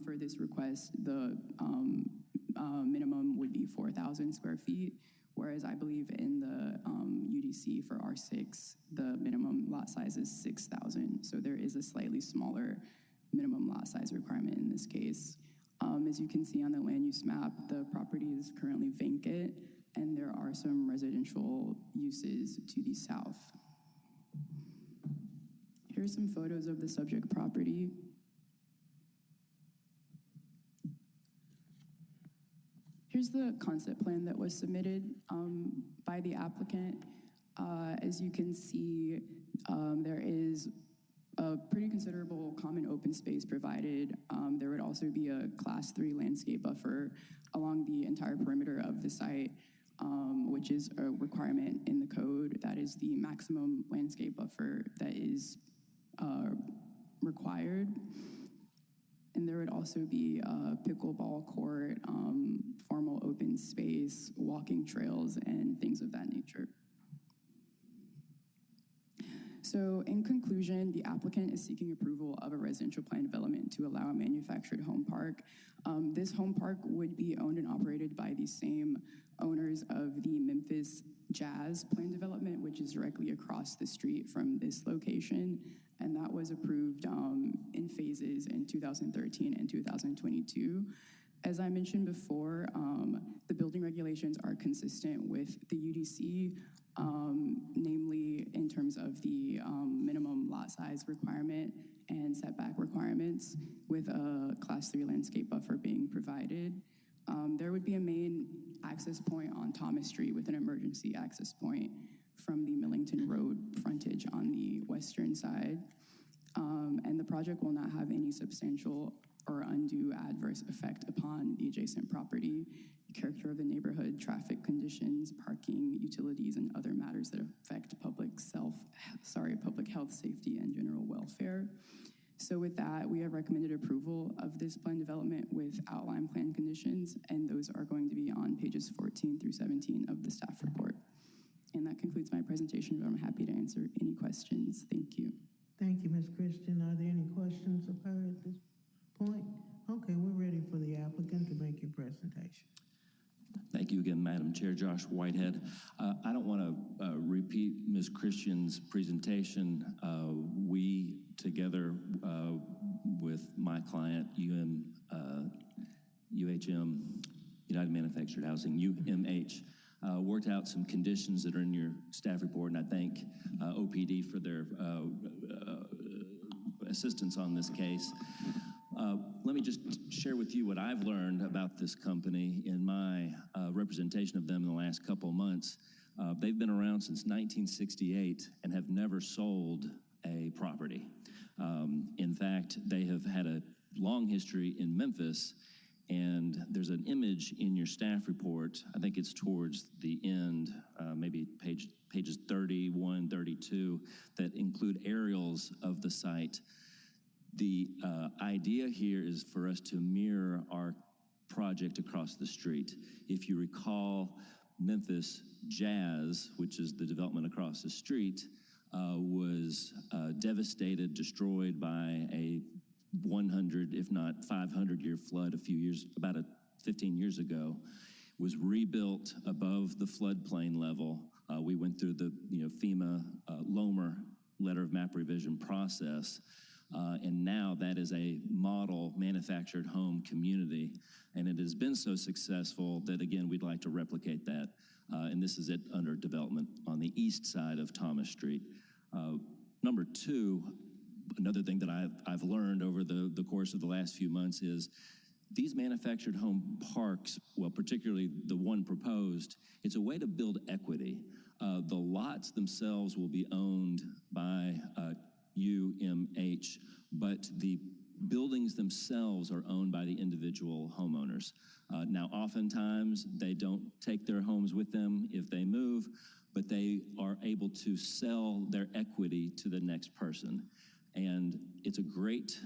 For this request, the minimum would be 4,000 square feet, whereas I believe in the UDC for R6, the minimum lot size is 6,000. So there is a slightly smaller minimum lot size requirement in this case. As you can see on the land use map, the property is currently vacant, and there are some residential uses to the south. Here's some photos of the subject property. Here's the concept plan that was submitted by the applicant. As you can see, there is a pretty considerable common open space provided. There would also be a Class 3 landscape buffer along the entire perimeter of the site, which is a requirement in the code. That is the maximum landscape buffer that is required. And there would also be a pickleball court, formal open space, walking trails, and things of that nature. So in conclusion, the applicant is seeking approval of a residential plan development to allow a manufactured home park. This home park would be owned and operated by the same owners of the Memphis Jazz plan development, which is directly across the street from this location. And that was approved in phases in 2013 and 2022. As I mentioned before, the building regulations are consistent with the UDC, namely in terms of the minimum lot size requirement and setback requirements, with a Class 3 landscape buffer being provided. There would be a main access point on Thomas Street with an emergency access point from the Millington Road frontage on the western side. And the project will not have any substantial or undue adverse effect upon the adjacent property, character of the neighborhood, traffic conditions, parking, utilities, and other matters that affect public health, safety, and general welfare. So with that, we have recommended approval of this plan development with outline plan conditions, and those are going to be on pages 14 through 17 of the staff report. And that concludes my presentation, but I'm happy to answer any questions. Thank you. Thank you, Ms. Christian. Are there any questions of her at this point? Okay, we're ready for the applicant to make your presentation. Thank you again, Madam Chair. Josh Whitehead. I don't want to repeat Ms. Christian's presentation. We, together with my client, UHM, United Manufactured Housing, UMH, worked out some conditions that are in your staff report, and I thank OPD for their assistance on this case. Let me just share with you what I've learned about this company in my representation of them in the last couple of months. They've been around since 1968 and have never sold a property. In fact, they have had a long history in Memphis, and there's an image in your staff report, I think it's towards the end, maybe pages 31, 32, that include aerials of the site. The idea here is for us to mirror our project across the street. If you recall, Memphis Jazz, which is the development across the street, was devastated, destroyed by a 100, if not 500-year flood about 15 years ago, was rebuilt above the floodplain level. We went through the FEMA LOMR letter of map revision process, and now that is a model manufactured home community, and it has been so successful that, again, we'd like to replicate that, and this is it under development on the east side of Thomas Street. Number two, another thing that I've learned over the course of the last few months is these manufactured home parks, well, particularly the one proposed, it's a way to build equity. The lots themselves will be owned by UMH, but the buildings themselves are owned by the individual homeowners. Now, oftentimes, they don't take their homes with them if they move, but they are able to sell their equity to the next person. And it's a great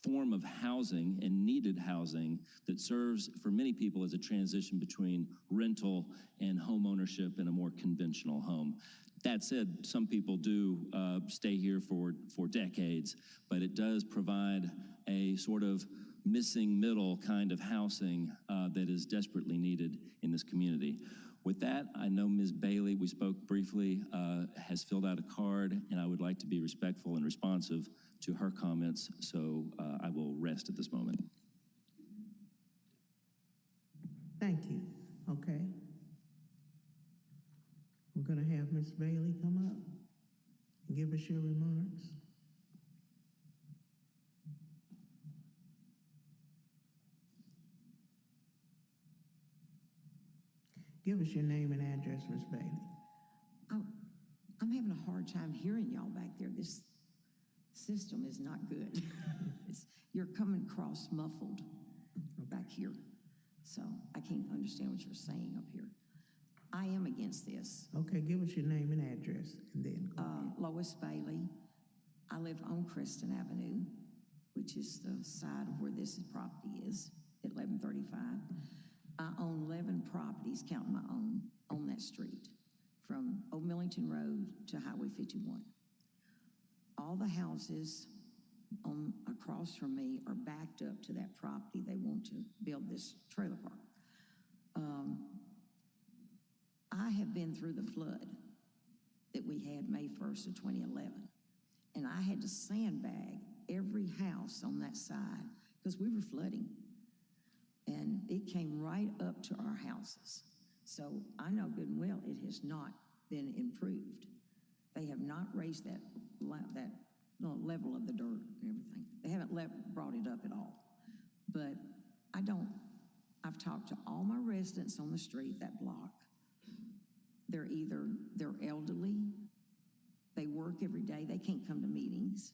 form of housing and needed housing that serves for many people as a transition between rental and home ownership in a more conventional home. That said, some people do stay here for decades, but it does provide a sort of missing middle kind of housing that is desperately needed in this community. With that, I know Ms. Bailey, we spoke briefly, has filled out a card, and I would like to be respectful and responsive to her comments, so I will rest at this moment. Thank you. Okay. We're going to have Ms. Bailey come up and give us your remarks. Give us your name and address, Ms. Bailey. I'm having a hard time hearing y'all back there. This system is not good. You're coming across muffled back here, so I can't understand what you're saying up here. I am against this. Okay, give us your name and address, and then go ahead. Lois Bailey. I live on Creston Avenue, which is the side of where this property is, at 1135. I own 11 properties, counting my own, on that street, from Old Millington Road to Highway 51. All the houses across from me are backed up to that property. They want to build this trailer park. I have been through the flood that we had May 1st of 2011, and I had to sandbag every house on that side because we were flooding, and it came right up to our houses. So I know good and well it has not been improved. They have not raised that level of the dirt and everything. They haven't brought it up at all. But I've talked to all my residents on the street, that block. They're elderly, they work every day, they can't come to meetings.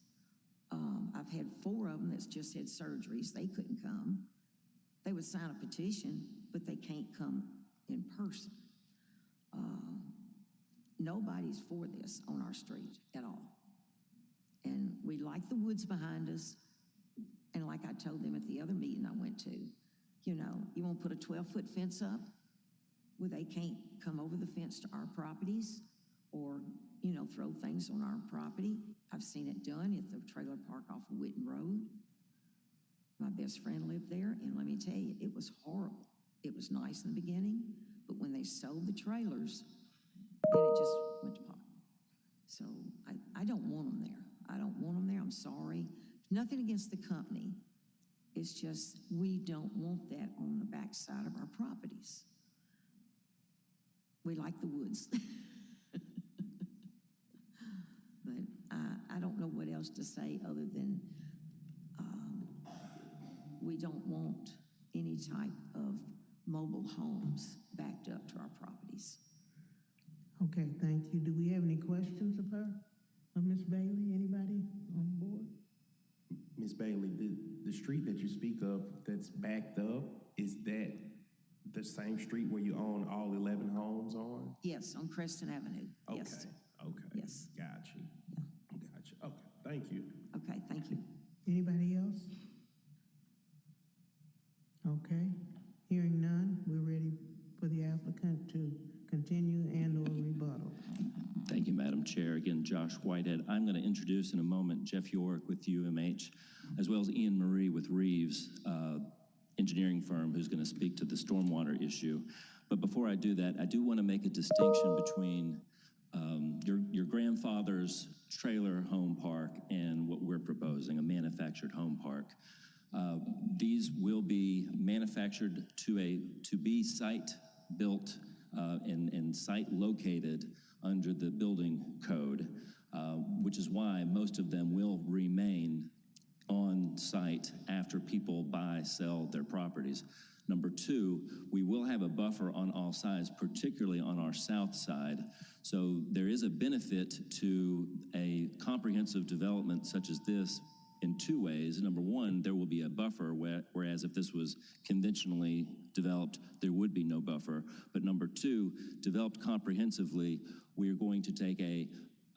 I've had 4 of them that's just had surgeries, they couldn't come. They would sign a petition, but they can't come in person. Nobody's for this on our street at all. And we like the woods behind us. And like I told them at the other meeting I went to, you want to put a 12-foot fence up where they can't come over the fence to our properties or, throw things on our property. I've seen it done at the trailer park off of Witten Road. My best friend lived there, and let me tell you, it was horrible. It was nice in the beginning, but when they sold the trailers, then it just went to pot. So I don't want them there. I don't want them there. I'm sorry. Nothing against the company. It's just we don't want that on the backside of our properties. We like the woods. But I don't know what else to say other than we don't want any type of mobile homes backed up to our properties. Okay, thank you. Do we have any questions of her? Of Ms. Bailey? Anybody on the board? Ms. Bailey, the street that you speak of that's backed up, is that the same street where you own all 11 homes on? Yes, on Creston Avenue. Okay, Yes. okay. Yes. Gotcha. Gotcha. Okay, thank you. Okay, thank you. Anybody else? Okay, hearing none, we're ready for the applicant to continue and/or rebuttal. Thank you, Madam Chair. Again, Josh Whitehead. I'm going to introduce in a moment Jeff York with UMH, as well as Ian Marie with Reeves engineering firm, who's going to speak to the stormwater issue. But before I do that, I do want to make a distinction between your grandfather's trailer home park and what we're proposing, a manufactured home park. These will be manufactured to be site built and site located under the building code, which is why most of them will remain on site after people buy, sell their properties. Number 2, we will have a buffer on all sides, particularly on our south side. So there is a benefit to a comprehensive development such as this in 2 ways. Number 1, there will be a buffer, whereas if this was conventionally developed, there would be no buffer. But number 2, developed comprehensively, we are going to take a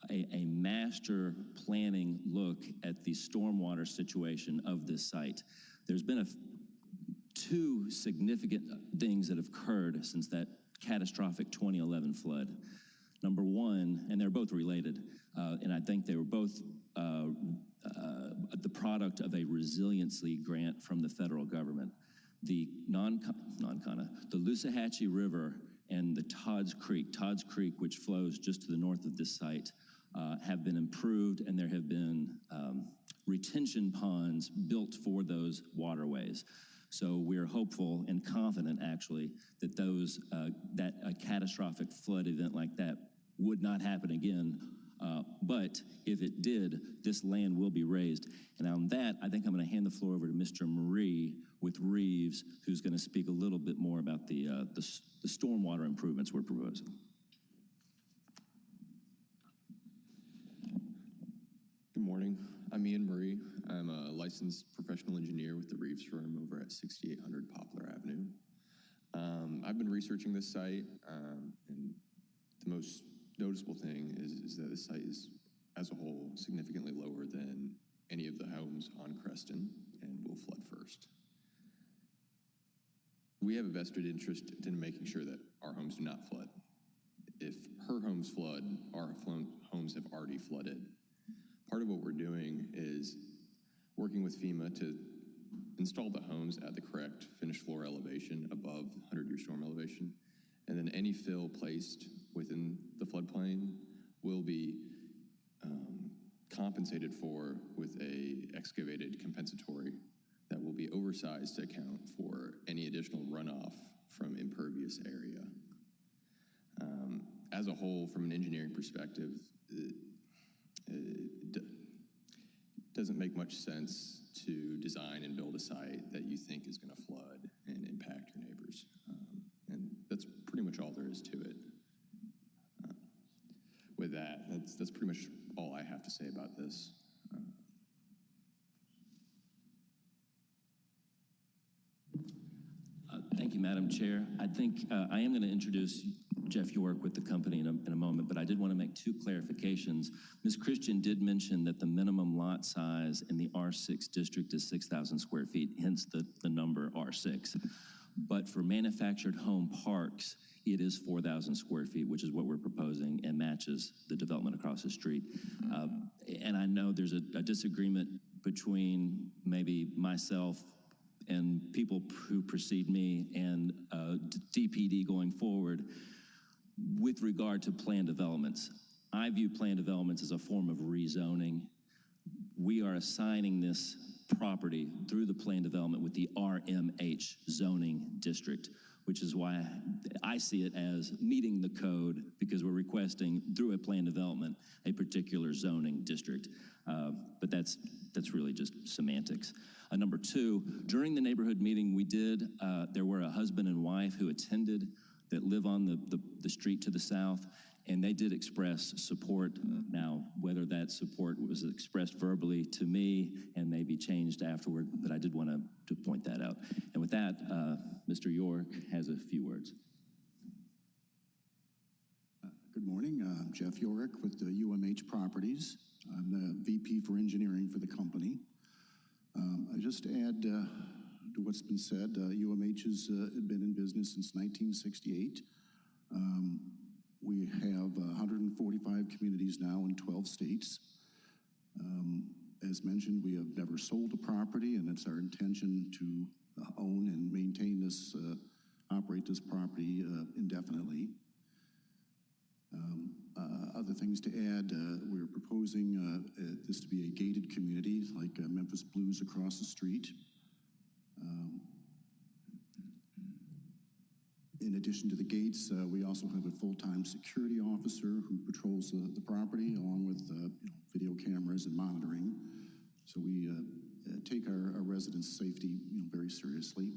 a master planning look at the stormwater situation of this site. There's been two significant things that have occurred since that catastrophic 2011 flood. Number one, and they're both related, and I think they were both the product of a resiliency grant from the federal government. The the Loosahatchee River and the Todd's Creek, which flows just to the north of this site, have been improved, and there have been retention ponds built for those waterways. So we're hopeful and confident, actually, that that a catastrophic flood event like that would not happen again. But if it did, this land will be raised. And on that, I think I'm going to hand the floor over to Mr. Marie with Reeves, who's going to speak a little bit more about the stormwater improvements we're proposing. Good morning. I'm Ian Murray. I'm a licensed professional engineer with the Reeves firm over at 6800 Poplar Avenue. I've been researching this site, and the most noticeable thing is that the site is, as a whole, significantly lower than any of the homes on Creston and will flood first. We have a vested interest in making sure that our homes do not flood. If her homes flood, our homes have already flooded. Part of what we're doing is working with FEMA to install the homes at the correct finished floor elevation above 100-year storm elevation, and then any fill placed within the floodplain will be compensated for with a excavated compensatory that will be oversized to account for any additional runoff from impervious area. As a whole, from an engineering perspective, it doesn't make much sense to design and build a site that you think is going to flood and impact your neighbors. And that's pretty much all there is to it. With that, that's pretty much all I have to say about this. Thank you, Madam Chair. I think I am going to introduce Jeff York with the company in a moment, but I did want to make two clarifications. Ms. Christian did mention that the minimum lot size in the R6 district is 6,000 square feet, hence the number R6. But for manufactured home parks, it is 4,000 square feet, which is what we're proposing and matches the development across the street. And I know there's a disagreement between maybe myself and people who precede me and DPD going forward with regard to planned developments. I view planned developments as a form of rezoning. We are assigning this property through the planned development with the RMH zoning district, which is why I see it as meeting the code, because we're requesting through a planned development a particular zoning district. But that's really just semantics. Number two, during the neighborhood meeting we did, there were a husband and wife who attended that live on the street to the south, and they did express support. Now, whether that support was expressed verbally to me and maybe changed afterward, but I did want to point that out. And with that, Mr. York has a few words. Good morning, I'm Jeff York with the UMH Properties. I'm the VP for engineering for the company. I just add to what's been said, UMH has been in business since 1968. We have 145 communities now in 12 states. As mentioned, we have never sold a property, and it's our intention to own and maintain this, operate this property indefinitely. Other things to add, we're proposing this to be a gated community like Memphis Blues across the street. In addition to the gates, we also have a full-time security officer who patrols the property along with video cameras and monitoring. So we take our residents' safety very seriously.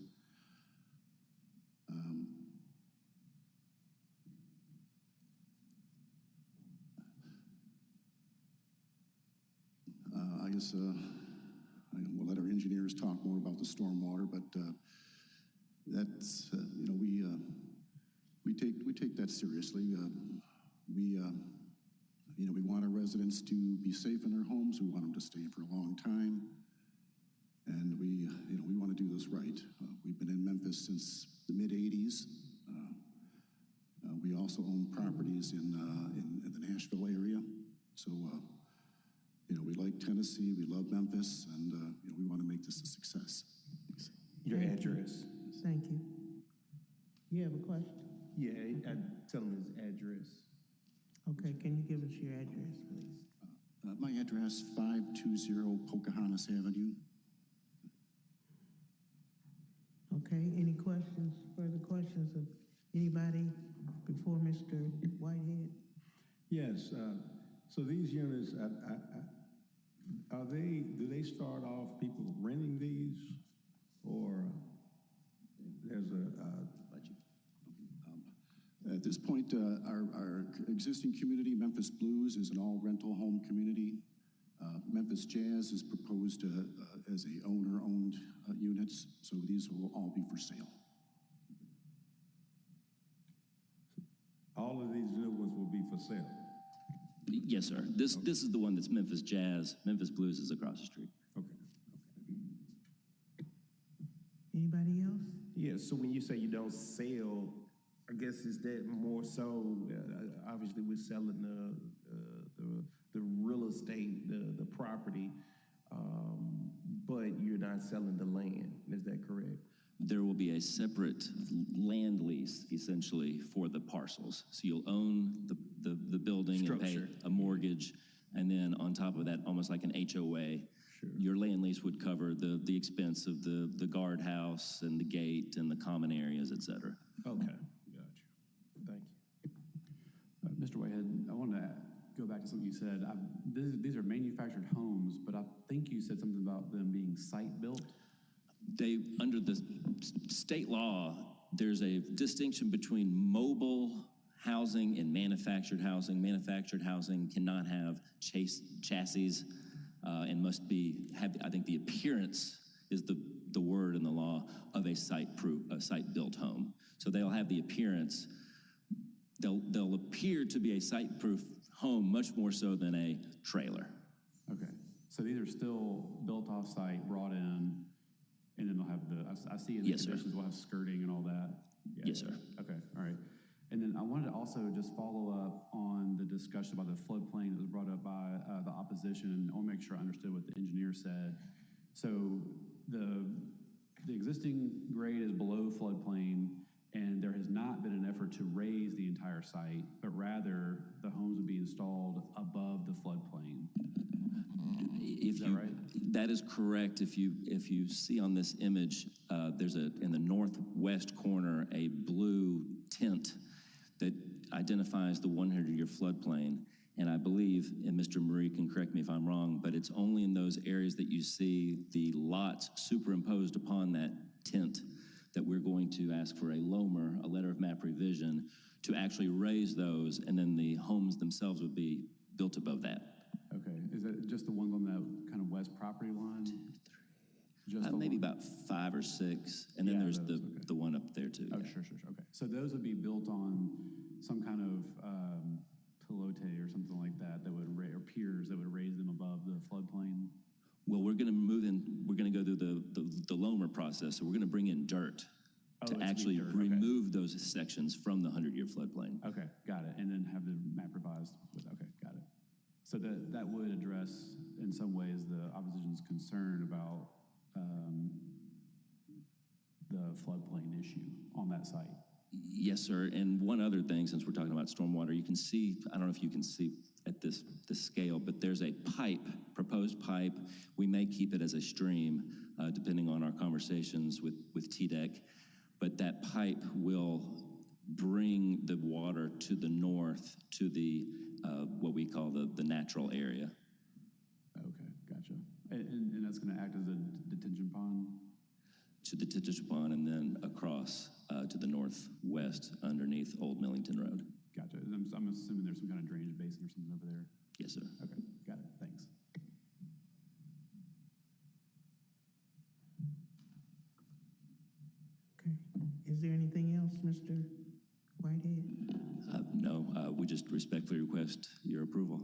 I guess we'll let our engineers talk more about the stormwater, but that's we take that seriously. You know, we want our residents to be safe in their homes. We want them to stay for a long time. And we want to do this right. We've been in Memphis since the mid-'80s. We also own properties in the Nashville area. So, we like Tennessee, we love Memphis, and we want to make this a success. Your address? Thank you. You have a question? Yeah, I tell him his address. Okay, can you give us your address, please? My address, 520 Pocahontas Avenue. Okay, any questions, further questions of anybody before Mr. Whitehead? Yes, so these units, do they start off people renting these, or there's At this point, our existing community, Memphis Blues, is an all-rental home community. Memphis Jazz is proposed as a owner-owned units, so these will all be for sale. all of these new ones will be for sale? Yes, sir. This is the one that's Memphis Jazz. Memphis Blues is across the street. Okay. Anybody else? Yeah, so when you say you don't sell, I guess is that more so, obviously we're selling the real estate, the property, but you're not selling the land, is that correct? There will be a separate land lease, essentially, for the parcels. So you'll own the building and pay Structure. a mortgage, and then on top of that, almost like an HOA, your land lease would cover the expense of the guardhouse and the gate and the common areas, et cetera. Okay, got you. Thank you. Mr. Whitehead, I want to go back to something you said. These are manufactured homes, but I think you said something about them being site-built. Under the state law, there's a distinction between mobile housing and manufactured housing. Manufactured housing cannot have chassis and must have, I think the appearance is the word in the law of a site-built home. So they'll have the appearance, they'll appear to be a site-proof home much more so than a trailer. Okay, so these are still built off-site, brought in, and then they'll have I see in the Yes, sir. conditions we'll have skirting and all that. Yeah. Yes, sir. Okay, all right. And then I wanted to also just follow up on the discussion about the floodplain that was brought up by the opposition. I want to make sure I understood what the engineer said. So the existing grade is below floodplain, and there has not been an effort to raise the entire site, but rather the homes would be installed above the floodplain. Is that right? That is correct. If you see on this image, there's in the northwest corner a blue tint that identifies the 100-year floodplain. And I believe, and Mr. Marie can correct me if I'm wrong, but it's only in those areas that you see the lots superimposed upon that tint that we're going to ask for a LOMR, a letter of map revision, to actually raise those, and then the homes themselves would be built above that. Okay, is that just the ones on that kind of west property line? Just the Maybe one? about 5 or 6, and then Yeah, there's those, the one up there too. Oh, yeah. sure. Okay. So those would be built on some kind of pilote or something like that or piers that would raise them above the floodplain? Well, we're going to move in. We're going to go through the LOMR process. So we're going to bring in dirt Oh, to it's gonna be actually dirt, okay. remove those sections from the 100-year floodplain. Okay, got it. And then have the map revised with, okay, got it. So that would address, in some ways, the opposition's concern about the floodplain issue on that site. Yes, sir. And one other thing, since we're talking about stormwater, you can see, I don't know if you can see at this scale, but there's a proposed pipe. We may keep it as a stream, depending on our conversations with TDEC. But that pipe will bring the water to the north to the, what we call the natural area. Okay, gotcha. And that's going to act as a detention pond? To the detention pond and then across to the northwest underneath Old Millington Road. Gotcha. I'm assuming there's some kind of drainage basin or something over there. Yes, sir. Okay, got it. Thanks. Okay. Is there anything else, Mr. Whitehead? No, we just respectfully request your approval.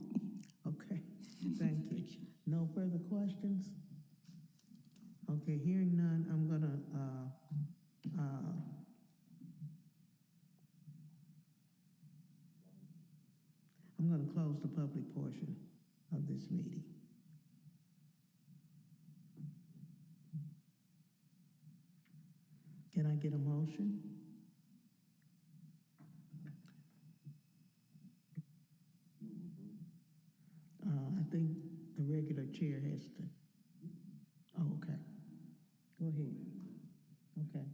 Okay, thank you. No further questions? Okay, hearing none, I'm gonna close the public portion of this meeting. Can I get a motion? I think the regular chair has to. Oh, okay. Go ahead. Okay.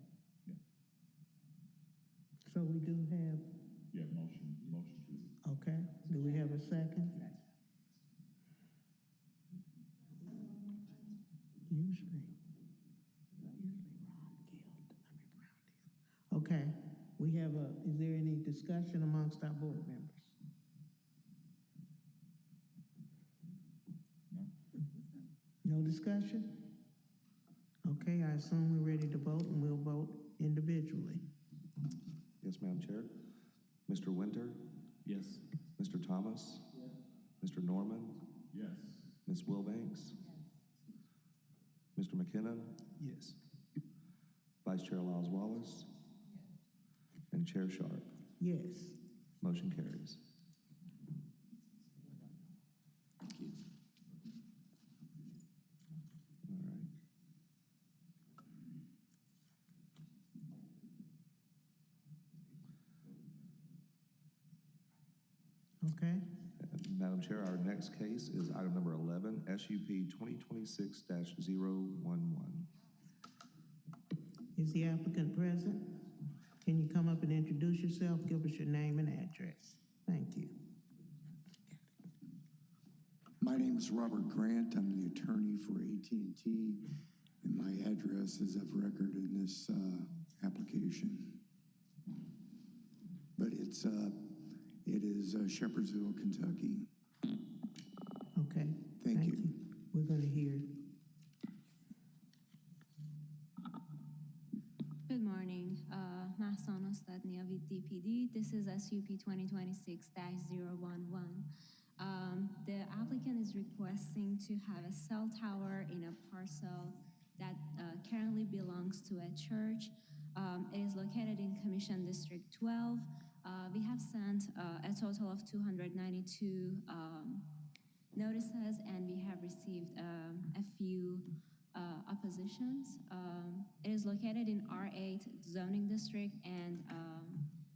So we do have. Yeah, motion. Okay. Do we have a second? Usually okay. We have is there any discussion amongst our board members? No discussion? Okay, I assume we're ready to vote, and we'll vote individually. Yes, Madam Chair. Mr. Winter? Yes. Mr. Thomas? Yes. Mr. Norman? Yes. Ms. Wilbanks? Yes. Mr. McKinnon? Yes. Vice Chair Lyles Wallace? Yes. And Chair Sharp? Yes. Motion carries. Thank you. All right. Okay. Madam Chair, our next case is item number 11, SUP 2026-011. Is the applicant present? Can you come up and introduce yourself? Give us your name and address. Thank you. My name is Robert Grant. I'm the attorney for AT&T, and my address is of record in this application. But it is Shepherdsville, Kentucky. Okay. Thank you. We're going to hear. Good morning. Mahsan Ostadnia with DPD. This is SUP 2026-011. The applicant is requesting to have a cell tower in a parcel that currently belongs to a church. It is located in Commission District 12. We have sent a total of 292 notices, and we have received a few oppositions. It is located in R8 zoning district, and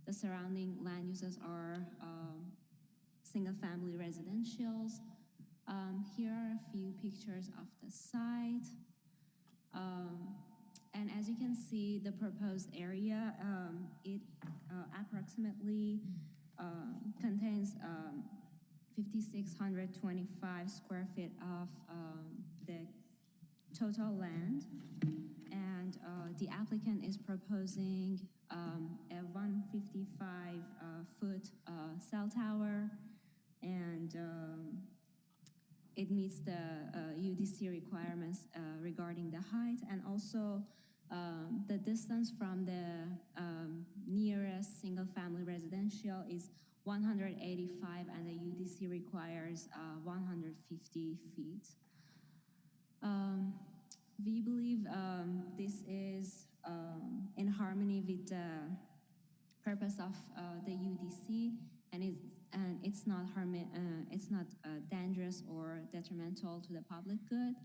the surrounding land uses are single-family residentials. Here are a few pictures of the site. And as you can see, the proposed area, it approximately contains 5,625 square feet of the total land. And the applicant is proposing a 155-foot cell tower, and it meets the UDC requirements regarding the height, and also the distance from the nearest single-family residential is 185, and the UDC requires 150 feet. We believe this is in harmony with the purpose of the UDC, and it's not dangerous or detrimental to the public good.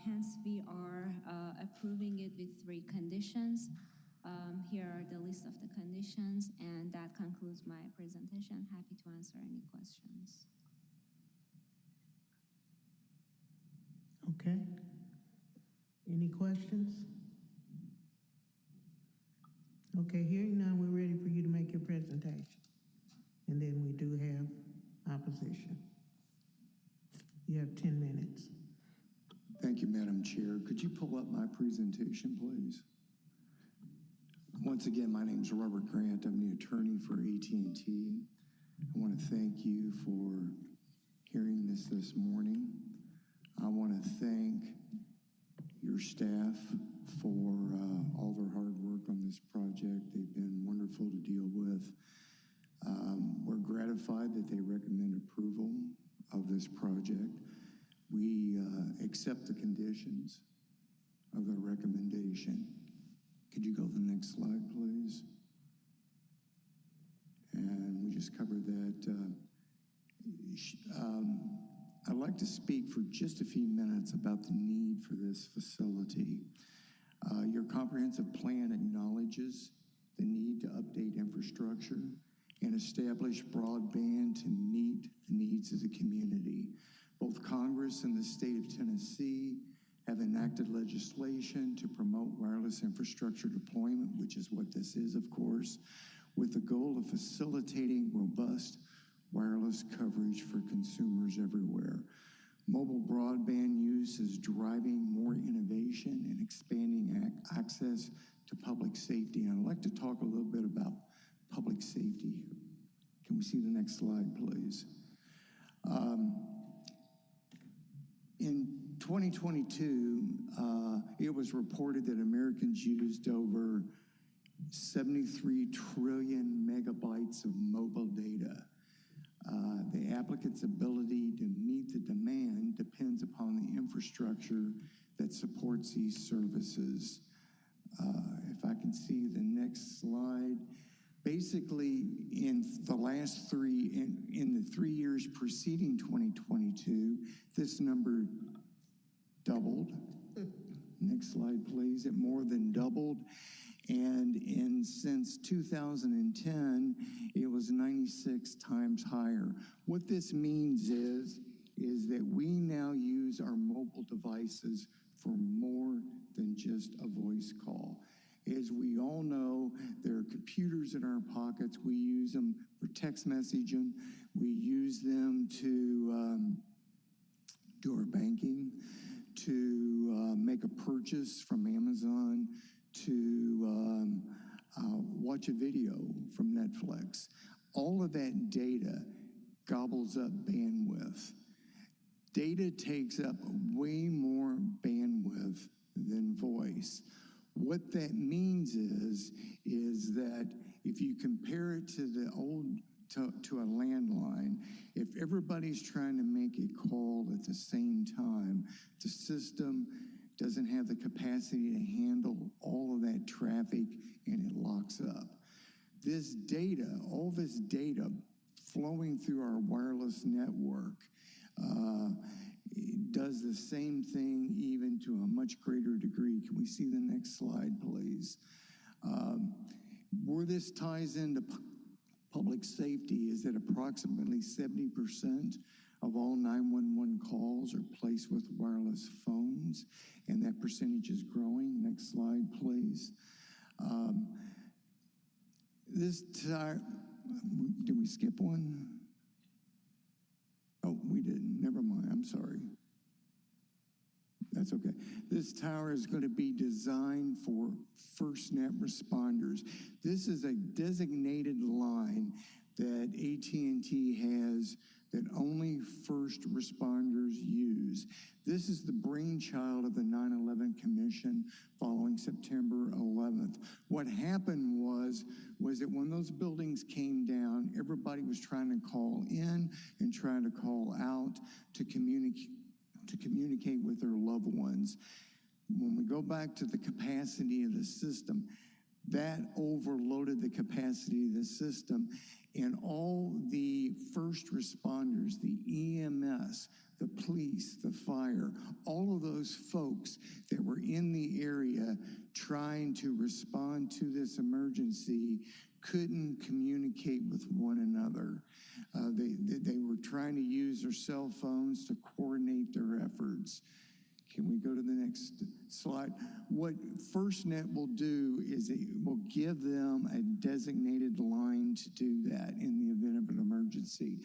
Hence, we are approving it with 3 conditions. Here are the list of the conditions, and that concludes my presentation. Happy to answer any questions. Okay. Any questions? Okay, hearing none, we're ready for you to make your presentation. And then we do have opposition. You have 10 minutes. Thank you, Madam Chair. Could you pull up my presentation, please? Once again, my name is Robert Grant. I'm the attorney for AT&T. I want to thank you for hearing this morning. I want to thank your staff for all their hard work on this project. They've been wonderful to deal with. We're notified that they recommend approval of this project. We accept the conditions of their recommendation. Could you go to the next slide, please? And we just covered that. I'd like to speak for just a few minutes about the need for this facility. Your comprehensive plan acknowledges the need to update infrastructure and establish broadband to meet the needs of the community. Both Congress and the state of Tennessee have enacted legislation to promote wireless infrastructure deployment, which is what this is, of course, with the goal of facilitating robust wireless coverage for consumers everywhere. Mobile broadband use is driving more innovation and expanding access to public safety. And I'd like to talk a little bit about public safety. Can we see the next slide, please? In 2022, it was reported that Americans used over 73 trillion megabytes of mobile data. The applicant's ability to meet the demand depends upon the infrastructure that supports these services. If I can see the next slide. Basically, in the 3 years preceding 2022, this number doubled. Next slide, please. It more than doubled. And since 2010, it was 96 times higher. What this means is that we now use our mobile devices for more than just a voice call. As we all know, there are computers in our pockets. We use them for text messaging. We use them to do our banking, to make a purchase from Amazon, to watch a video from Netflix. All of that data gobbles up bandwidth. Data takes up way more bandwidth than voice. What that means is that if you compare it to the to a landline, if everybody's trying to make a call at the same time, the system doesn't have the capacity to handle all of that traffic and it locks up. This data, all this data flowing through our wireless network does the same thing, even to a much greater degree. Can we see the next slide, please? Where this ties into public safety is that approximately 70% of all 911 calls are placed with wireless phones, and that percentage is growing. Next slide, please. Did we skip one? Oh, we didn't. Never mind. I'm sorry. That's okay. This tower is going to be designed for FirstNet responders. This is a designated line that AT&T has that only first responders use. This is the brainchild of the 9/11 Commission following September 11th. What happened was that when those buildings came down, everybody was trying to call in and trying to call out to communicate with their loved ones. When we go back to the capacity of the system, that overloaded the capacity of the system, and all the first responders, the EMS, the police, the fire, all of those folks that were in the area trying to respond to this emergency couldn't communicate with one another. They were trying to use their cell phones to coordinate their efforts. Can we go to the next slide? What FirstNet will do is it will give them a designated line to do that in the event of an emergency.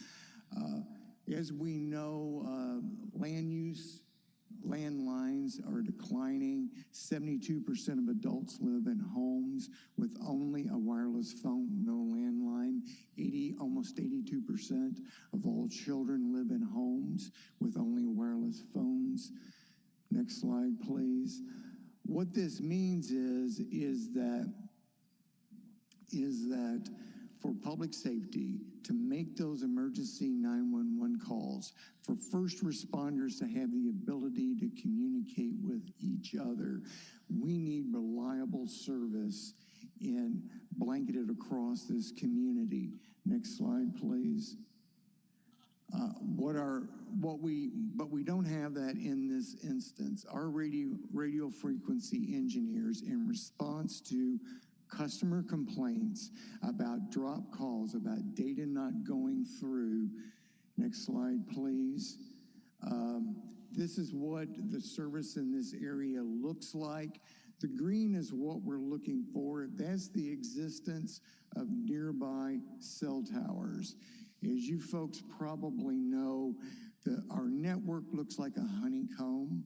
As we know, landlines are declining. 72% of adults live in homes with only a wireless phone, no landline. Almost 82% of all children live in homes with only wireless phones. Next slide, please. What this means is that for public safety, to make make those emergency 911 calls, for first responders to have the ability to communicate with each other. We need reliable service and blanketed across this community. Next slide, please. But we don't have that in this instance. Our radio frequency engineers, in response to customer complaints about drop calls, about data not going through. Next slide, please. This is what the service in this area looks like. The green is what we're looking for. That's the existence of nearby cell towers. As you folks probably know, our network looks like a honeycomb,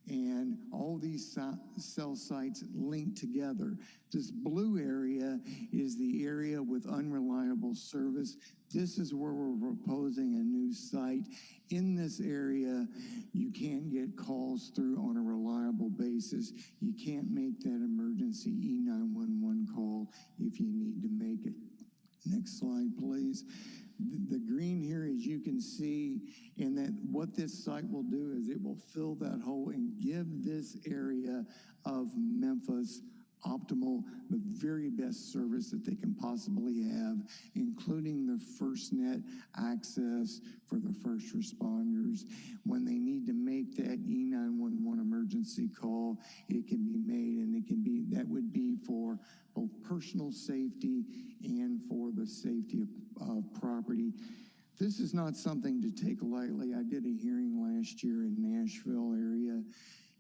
and all these cell sites link together. This blue area is the area with unreliable service. This is where we're proposing a new site. In this area, you can't get calls through on a reliable basis. You can't make that emergency E911 call if you need to make it. Next slide, please. The green here, as you can see, and that what this site will do is it will fill that hole and give this area of Memphis optimal, the very best service that they can possibly have, including the FirstNet access for the first responders. When they need to make that E911 emergency call, it can be made, and that would be for both personal safety and for the safety of property. This is not something to take lightly. I did a hearing last year in Nashville area,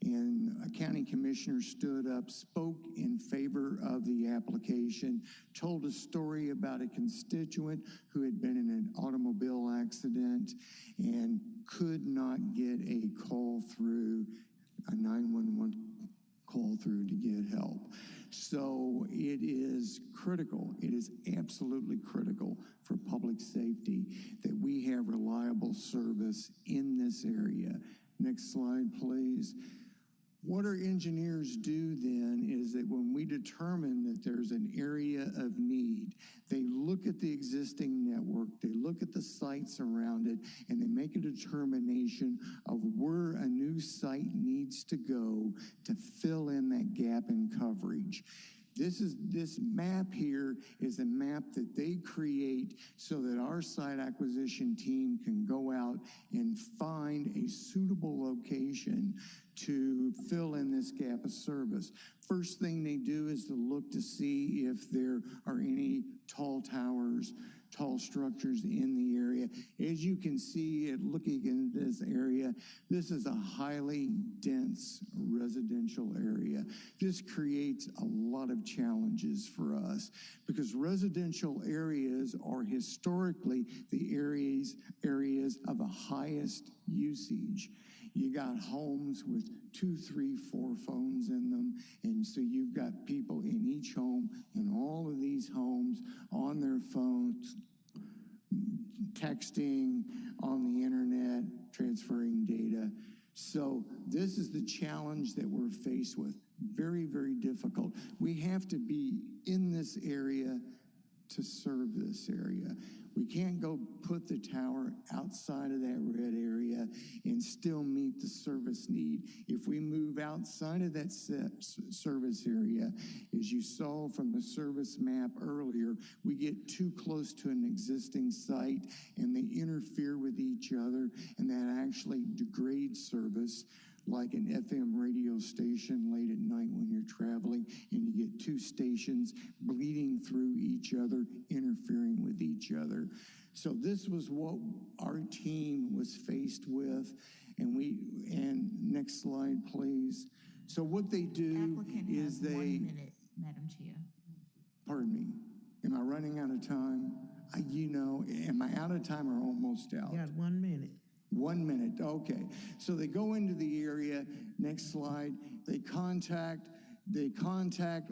and a county commissioner stood up, spoke in favor of the application, told a story about a constituent who had been in an automobile accident and could not get a call through, a 911 call through to get help. So it is critical, it is absolutely critical for public safety that we have reliable service in this area. Next slide, please. What our engineers do then is that when we determine that there's an area of need, they look at the existing network, they look at the sites around it, and they make a determination of where a new site needs to go to fill in that gap in coverage. This map here is a map that they create so that our site acquisition team can go out and find a suitable location to fill in this gap of service. First thing they do is to look to see if there are any tall towers, tall structures in the area. As you can see, looking in this area, this is a highly dense residential area. This creates a lot of challenges for us because residential areas are historically the areas of the highest usage. You got homes with 2, 3, 4 phones in them, and so you've got people in each home, in all of these homes, on their phones, texting, on the internet, transferring data. So this is the challenge that we're faced with. Very, very difficult. We have to be in this area to serve this area. We can't go put the tower outside of that red area and still meet the service need. If we move outside of that service area, as you saw from the service map earlier, we get too close to an existing site and they interfere with each other, and that actually degrades service, like an FM radio station late at night when you're traveling and you get 2 stations bleeding through each other, interfering with each other. So this was what our team was faced with, and next slide, please. So what they do is they... 1 minute, Madam Chair. Pardon me, am I running out of time? Am I out of time or almost out? You got 1 minute. 1 minute, okay. So they go into the area, next slide, they contact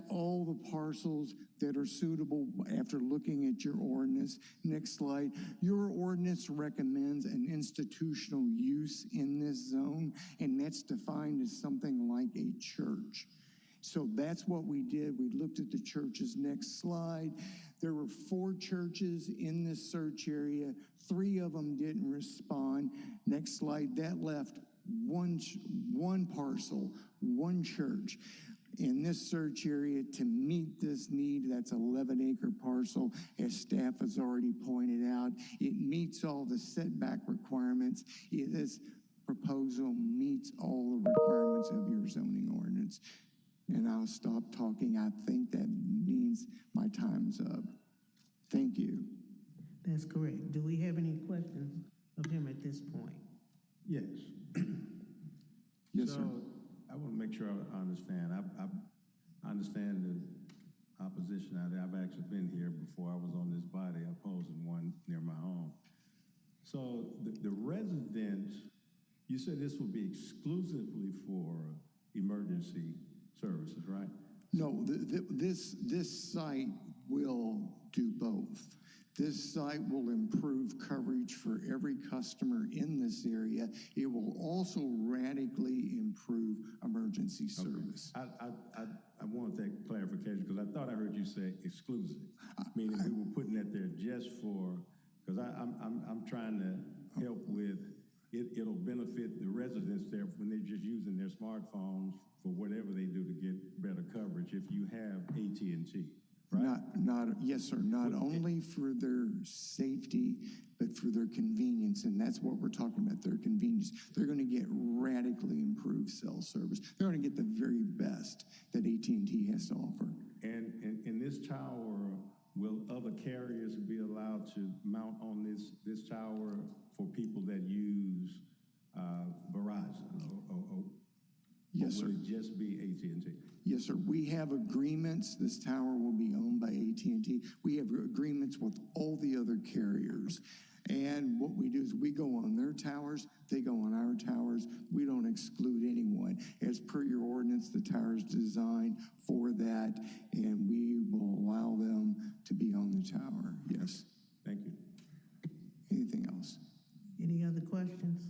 all the parcels that are suitable after looking at your ordinance. Next slide. Your ordinance recommends an institutional use in this zone, and that's defined as something like a church. So that's what we did. We looked at the churches. Next slide. There were 4 churches in this search area. 3 of them didn't respond. Next slide, that left one parcel, one church. In this search area to meet this need, that's 11-acre parcel, as staff has already pointed out. It meets all the setback requirements. This proposal meets all the requirements of your zoning ordinance. And I'll stop talking. I think that means my time's up. Thank you. That's correct. Do we have any questions of him at this point? Yes. Yes, sir. So I want to make sure I understand. I understand the opposition out there. I've actually been here before I was on this body opposing one near my home. So the residents, you said this will be exclusively for emergency services, right? No, this site will do both. This site will improve coverage for every customer in this area. It will also radically improve emergency service. I want that clarification because I thought I heard you say exclusive, meaning we were putting that there just for, because I'm trying to help with, it'll benefit the residents there when they're just using their smartphones for whatever they do to get better coverage if you have AT&T. Right? Yes, sir. Not only for their safety, but for their convenience, and that's what we're talking about, their convenience. They're going to get radically improved cell service. They're going to get the very best that AT&T has to offer. And in this tower, will other carriers be allowed to mount on this tower for people that use Verizon? Yes, or sir. Will it just be AT&T? Yes, sir. We have agreements. This tower will be owned by AT&T. We have agreements with all the other carriers. And what we do is we go on their towers, they go on our towers. We don't exclude anyone. As per your ordinance, the tower is designed for that, and we will allow them to be on the tower. Yes. Thank you. Anything else? Any other questions?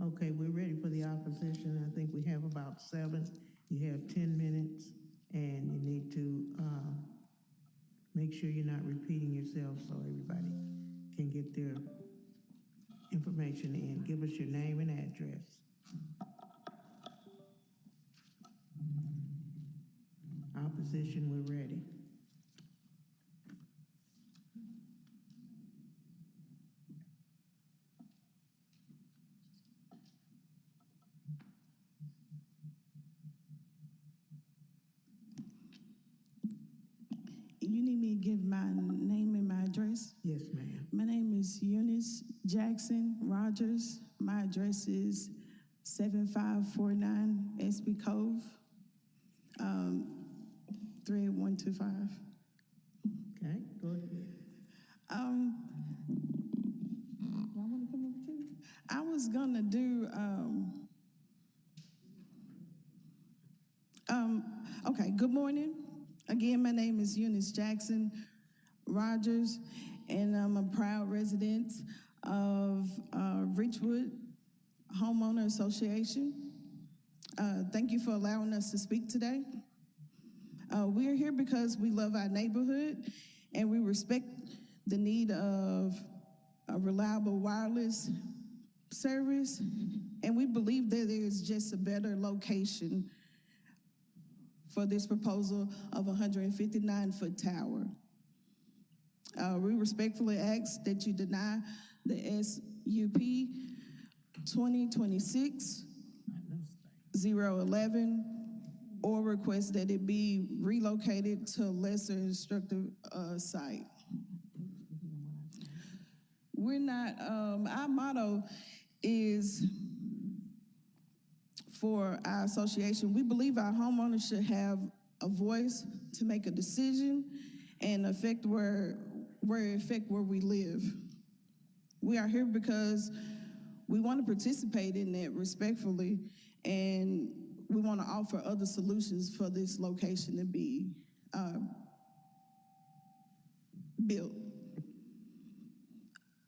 Okay, we're ready for the opposition. I think we have about 7. You have 10 minutes, and you need to make sure you're not repeating yourself so everybody can get their information in. Give us your name and address. Opposition, we're ready. You need me to give my name and my address? Yes, ma'am. My name is Eunice Jackson Rogers. My address is 7549 SB Cove, 38125. Okay, go ahead. Y'all want to come over too? I was gonna do, okay, good morning. Again, my name is Eunice Jackson Rogers, and I'm a proud resident of Richwood Homeowner Association. Thank you for allowing us to speak today. We're here because we love our neighborhood and we respect the need of a reliable wireless service, and we believe that there is just a better location for this proposal of a 159-foot tower. We respectfully ask that you deny the SUP 2026-011 or request that it be relocated to a lesser instructive site. We're not, our motto is for our association, we believe our homeowners should have a voice to make a decision and affect where we live. We are here because we want to participate in that respectfully, and we want to offer other solutions for this location to be built.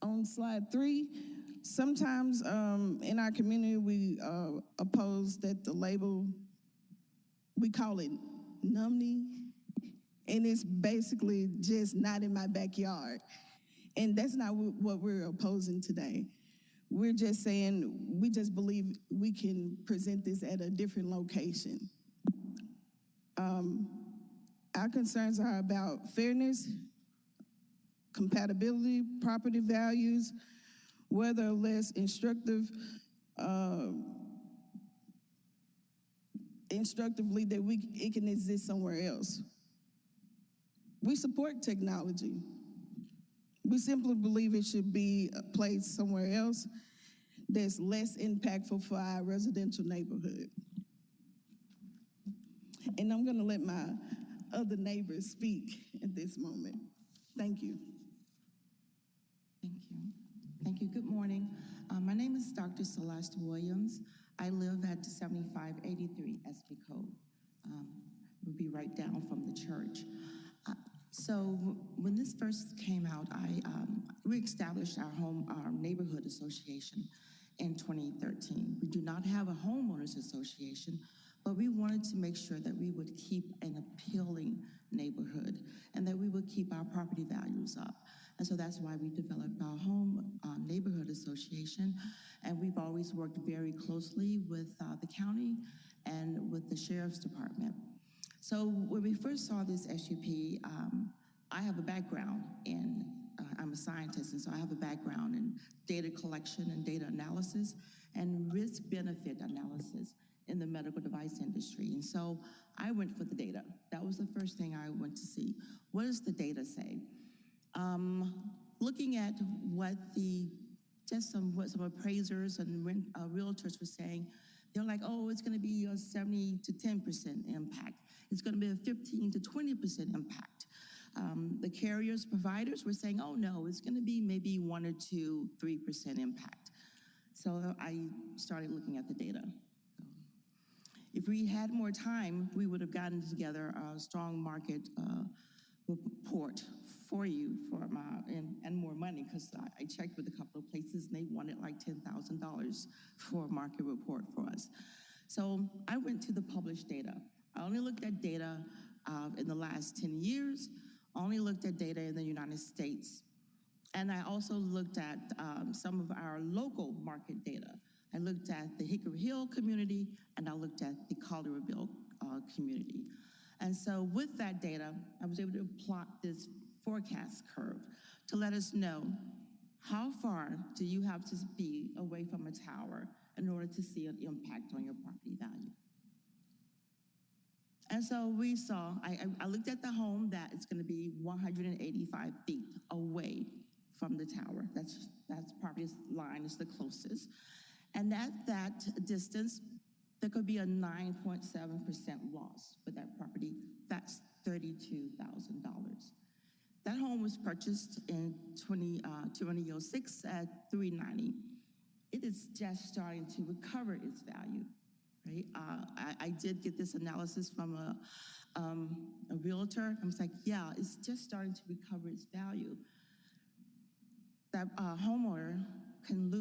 On slide 3, sometimes in our community we oppose that the label, we call it NUMNY, and it's basically just not in my backyard. And that's not what we're opposing today. We're just saying, we just believe we can present this at a different location. Our concerns are about fairness, compatibility, property values, whether less instructively that it can exist somewhere else. We support technology. We simply believe it should be placed somewhere else that's less impactful for our residential neighborhood. And I'm gonna let my other neighbors speak at this moment. Thank you. Thank you. Thank you. Good morning. My name is Dr. Celeste Williams. I live at 7583 SB Cove. It would be right down from the church. So when this first came out, we established our neighborhood association in 2013. We do not have a homeowners association, but we wanted to make sure that we would keep an appealing neighborhood and that we would keep our property values up. And so that's why we developed our neighborhood association. And we've always worked very closely with the county and with the sheriff's department. So when we first saw this SUP, I have a background in, I'm a scientist, and so I have a background in data collection and data analysis and risk-benefit analysis in the medical device industry. And so I went for the data. That was the first thing I went to see. What does the data say? Looking at what some appraisers and realtors were saying, they're like, oh, it's gonna be a 70 to 10% impact. It's gonna be a 15 to 20% impact. The carriers, providers were saying, oh no, it's gonna be maybe 1 or 2, 3% impact. So I started looking at the data. If we had more time, we would have gotten together a strong market report for you and more money, because I checked with a couple of places and they wanted like $10,000 for a market report for us. So I went to the published data. I only looked at data in the last 10 years, only looked at data in the United States. And I also looked at some of our local market data. I looked at the Hickory Hill community and I looked at the Collierville community. And so with that data, I was able to plot this forecast curve to let us know how far do you have to be away from a tower in order to see an impact on your property value. And so we saw, I looked at the home that it's gonna be 185 feet away from the tower. That's property line is the closest. And at that distance, there could be a 9.7% loss for that property. That's $32,000. That home was purchased in 2006 at $390,000. It is just starting to recover its value, right? I did get this analysis from a realtor. I was like, yeah, it's just starting to recover its value. That homeowner can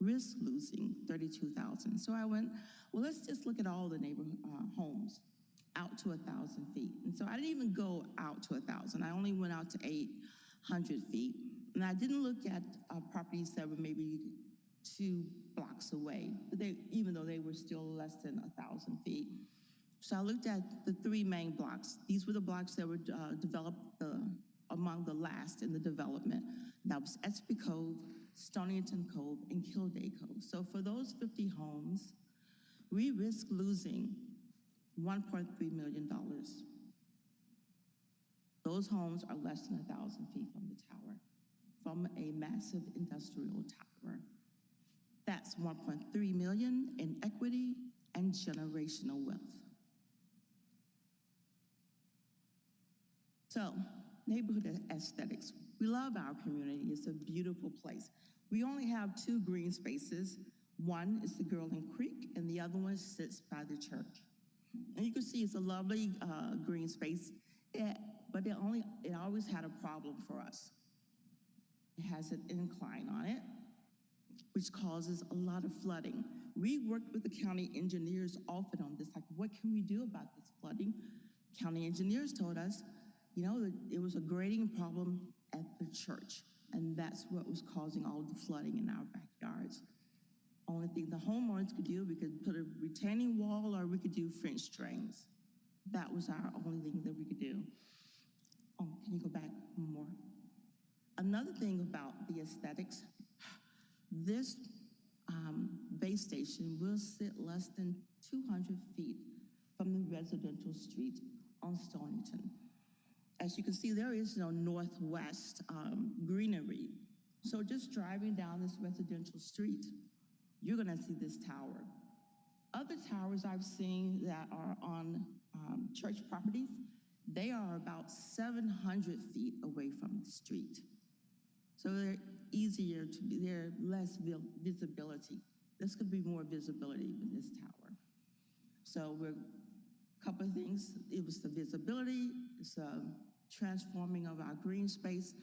risk losing $32,000. So I went, well, let's just look at all the neighborhood homes out to 1,000 feet. And so I didn't even go out to 1,000. I only went out to 800 feet. And I didn't look at properties that were maybe 2 blocks away, even though they were still less than 1,000 feet. So I looked at the 3 main blocks. These were the blocks that were developed among the last in the development. That was SB Cove, Stonington Cove, and Kildare Cove. So for those 50 homes, we risk losing $1.3 million. Those homes are less than 1,000 feet from the tower, from a massive industrial tower. That's $1.3 million in equity and generational wealth. So, neighborhood aesthetics. We love our community. It's a beautiful place. We only have 2 green spaces. One is the Girling Creek, and the other one sits by the church. And you can see it's a lovely green space, but it always had a problem for us. It has an incline on it, which causes a lot of flooding. We worked with the county engineers often on this, like, what can we do about this flooding? county engineers told us, you know, that it was a grading problem at the church, and that's what was causing all the flooding in our backyards. Only thing the homeowners could do, we could put a retaining wall or we could do French drains. That was our only thing that we could do. Oh, can you go back more? Another thing about the aesthetics, this base station will sit less than 200 feet from the residential street on Stonington. As you can see, there is no northwest greenery. So just driving down this residential street, you're gonna see this tower. Other towers I've seen that are on church properties, they are about 700 feet away from the street. So they're easier to be, they're less visibility. This could be more visibility with this tower. So we're, a couple of things, it was the visibility, it's transforming of our green space,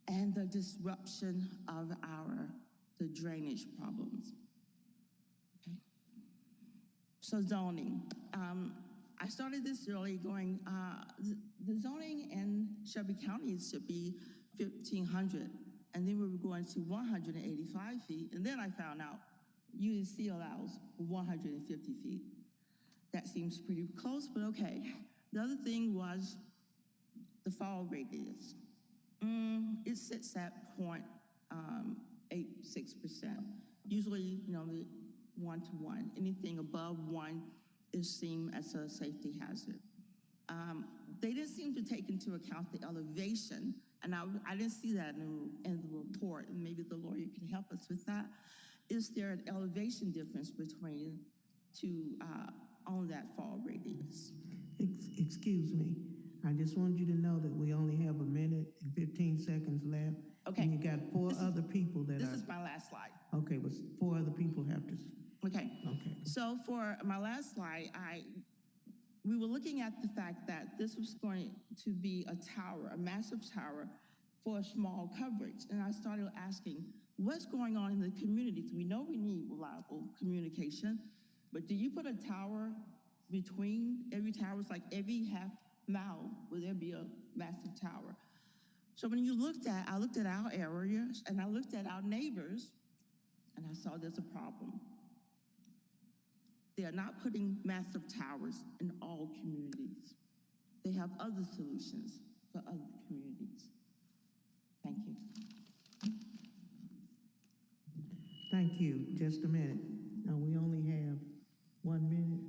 and the disruption of the drainage problems. Okay. So zoning. I started this early going, the zoning in Shelby County should be 1,500, and then we were going to 185 feet, and then I found out UEC allows 150 feet. That seems pretty close, but okay. The other thing was the fall radius. It sits at 0.86%. Usually, you know, 1 to 1. Anything above 1 is seen as a safety hazard. They didn't seem to take into account the elevation, and I didn't see that in the report, and maybe the lawyer can help us with that. Is there an elevation difference between two on that fall radius? Excuse me. I just want you to know that we only have 1 minute and 15 seconds left. Okay. And you got four other people that This is my last slide. Okay, but 4 other people have to. Okay. Okay. So for my last slide, we were looking at the fact that this was going to be a tower, a massive tower for a small coverage. And I started asking, what's going on in the communities? We know we need reliable communication, but do you put a tower between every tower? It's like every half mile, will there be a massive tower? So when I looked at our areas and I looked at our neighbors, and I saw there's a problem. They are not putting massive towers in all communities. They have other solutions for other communities. Thank you. Thank you. Just a minute. Now, we only have 1 minute.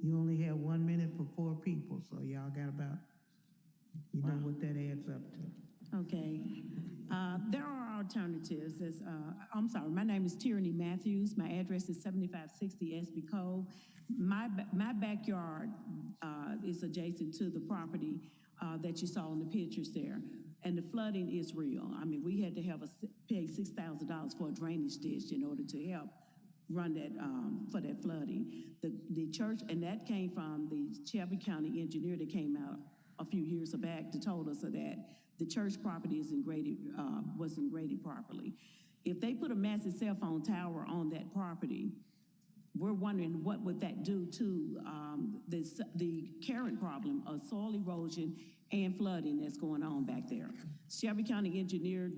You only have 1 minute for 4 people, so y'all got about, you know what that adds up to. Okay. There are alternatives. I'm sorry, my name is Tyranny Matthews. My address is 7560 SB Cove. My backyard is adjacent to the property that you saw in the pictures there. And the flooding is real. I mean, we had to pay $6,000 for a drainage ditch in order to help run that, for that flooding. The church, and that came from the Shelby County engineer that came out a few years back to told us that the church property wasn't graded properly. If they put a massive cell phone tower on that property, we're wondering what would that do to the current problem of soil erosion and flooding that's going on back there. Shelby County engineer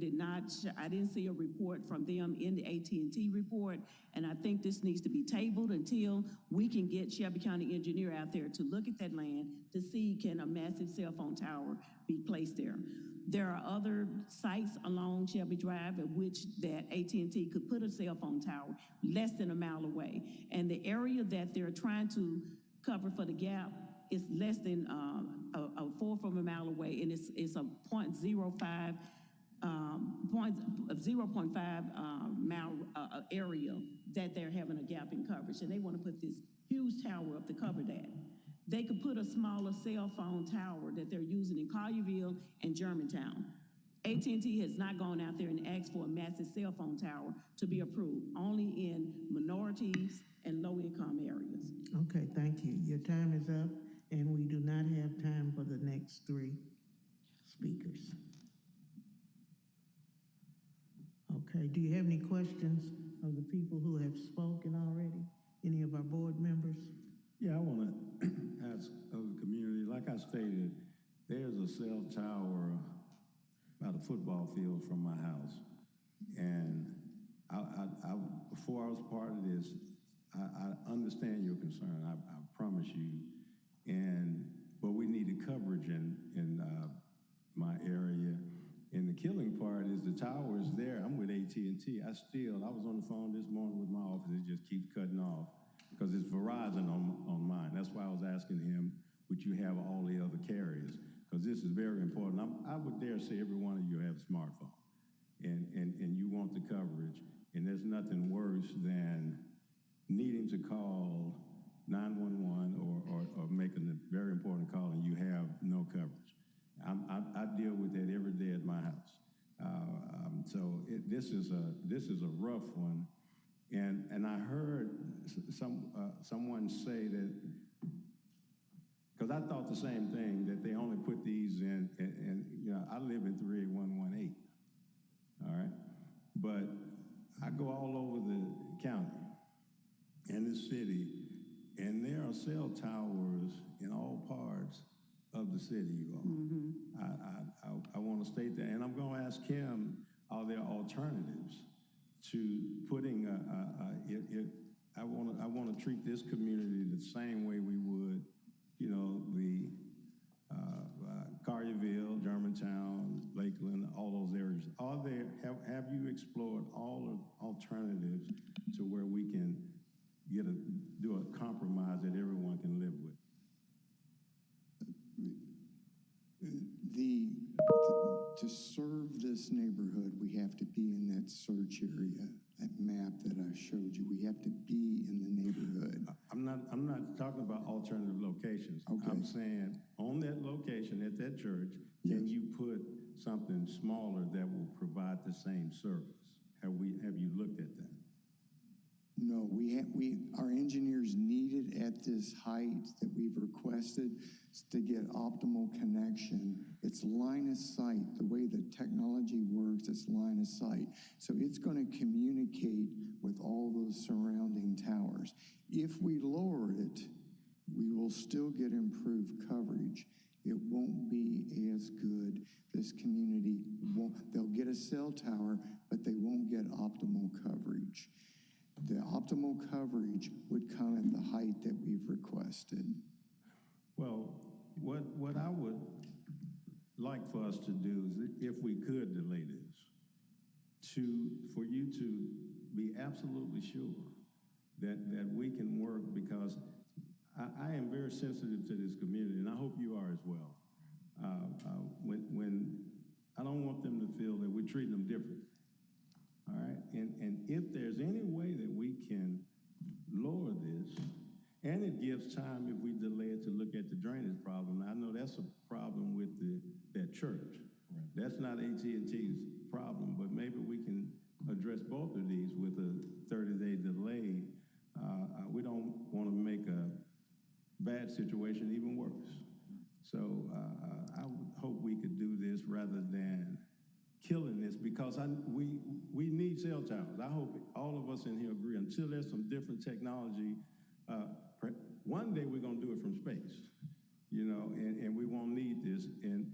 I didn't see a report from them in the AT&T report, and I think this needs to be tabled until we can get Shelby County engineer out there to look at that land to see can a massive cell phone tower be placed there. There are other sites along Shelby Drive at which that AT&T could put a cell phone tower less than a mile away. And the area that they're trying to cover for the gap is less than a fourth of a mile away, and it's a 0.05 mile area that they're having a gap in coverage, and they want to put this huge tower up to cover that. They could put a smaller cell phone tower that they're using in Collierville and Germantown. AT&T has not gone out there and asked for a massive cell phone tower to be approved, only in minorities and low-income areas. Okay, thank you. Your time is up, and we do not have time for the next 3 speakers. Okay, do you have any questions of the people who have spoken already? Any of our board members? Yeah, I want to ask of the community, like I stated, there's a cell tower about a football field from my house. And before I was part of this, I understand your concern, I promise you. But we needed coverage in my area. And the killing part is the tower is there. I'm with AT&T. I was on the phone this morning with my office. It just keeps cutting off because it's Verizon on mine. That's why I was asking him, would you have all the other carriers? Because this is very important. I would dare say every one of you have a smartphone and you want the coverage. And there's nothing worse than needing to call 911 or making a very important call and you have no coverage. I deal with that every day at my house. This is a rough one. And I heard someone say that, because I thought the same thing, that they only put these in, and I live in 38118, all right? But I go all over the county and the city, and there are cell towers in all parts of the city, you all. I want to state that, and I'm going to ask him, are there alternatives to putting I want to treat this community the same way we would, the Collierville, Germantown, Lakeland, all those areas. Have you explored all alternatives to where we can do a compromise that everyone can live with? To serve this neighborhood, we have to be in that search area, that map that I showed you. We have to be in the neighborhood. I'm not talking about alternative locations. Okay. I'm saying on that location at that church, can you put something smaller that will provide the same service? Have you looked at that? No, our engineers need it at this height that we've requested to get optimal connection. It's line of sight. The way the technology works, it's line of sight. So it's going to communicate with all those surrounding towers. If we lower it, we will still get improved coverage. It won't be as good. This community they'll get a cell tower, but they won't get optimal coverage. The optimal coverage would come at the height that we've requested. Well, what I would like for us to do is, if we could delay this, for you to be absolutely sure that we can work, because I am very sensitive to this community, and I hope you are as well. When I don't want them to feel that we're treating them different. All right, and if there's any way that we can lower this, and it gives time if we delay it to look at the drainage problem. I know that's a problem with that church. Right. That's not AT&T's problem, but maybe we can address both of these with a 30-day delay. We don't want to make a bad situation even worse. So I would hope we could do this rather than killing this, because we need cell towers. I hope all of us in here agree, until there's some different technology, one day we're going to do it from space, and we won't need this. And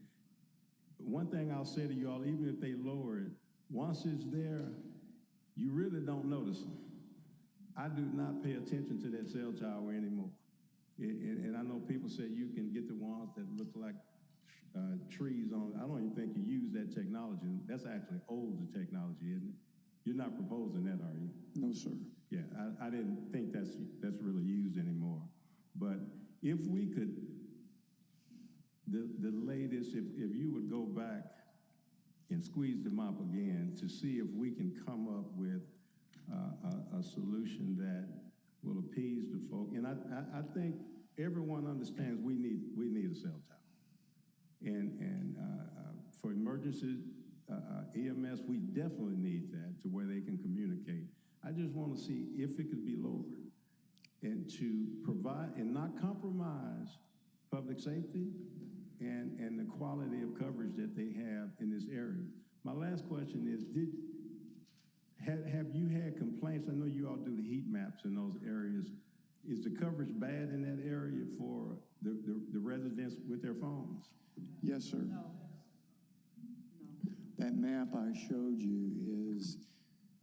one thing I'll say to you all, even if they lower it, once it's there, you really don't notice them. I do not pay attention to that cell tower anymore. And I know people say you can get the ones that look like trees on. I don't even think you use that technology. That's actually older technology, isn't it? You're not proposing that, are you? No, sir. Yeah, I didn't think that's really used anymore. But if we could delay this, if you would go back and squeeze them up again to see if we can come up with a solution that will appease the folk. And I think everyone understands we need a cell tower. And for emergency EMS, we definitely need that to where they can communicate. I just want to see if it could be lowered and to provide and not compromise public safety and the quality of coverage that they have in this area. My last question is, have you had complaints? I know you all do the heat maps in those areas. Is the coverage bad in that area for the residents with their phones? Yes, sir. That map I showed you is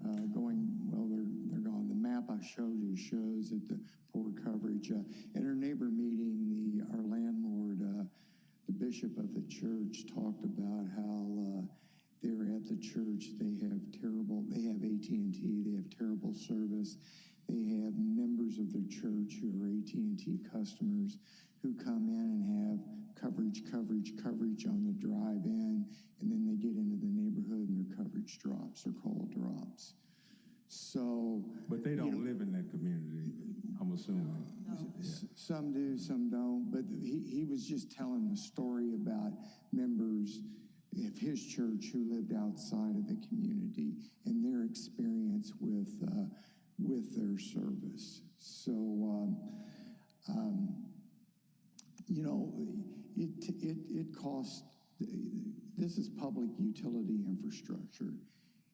they're gone. The map I showed you shows that the poor coverage. At our neighbor meeting, our landlord, the bishop of the church, talked about how they're at the church. They have AT&T, they have terrible service. They have members of their church who are AT&T customers who come in and have coverage on the drive in, and then they get into the neighborhood and their coverage drops or call drops. So, but they don't live in that community, I'm assuming. Some do, some don't. But he was just telling the story about members of his church who lived outside of the community and their experience with their service. So, it costs. This is public utility infrastructure.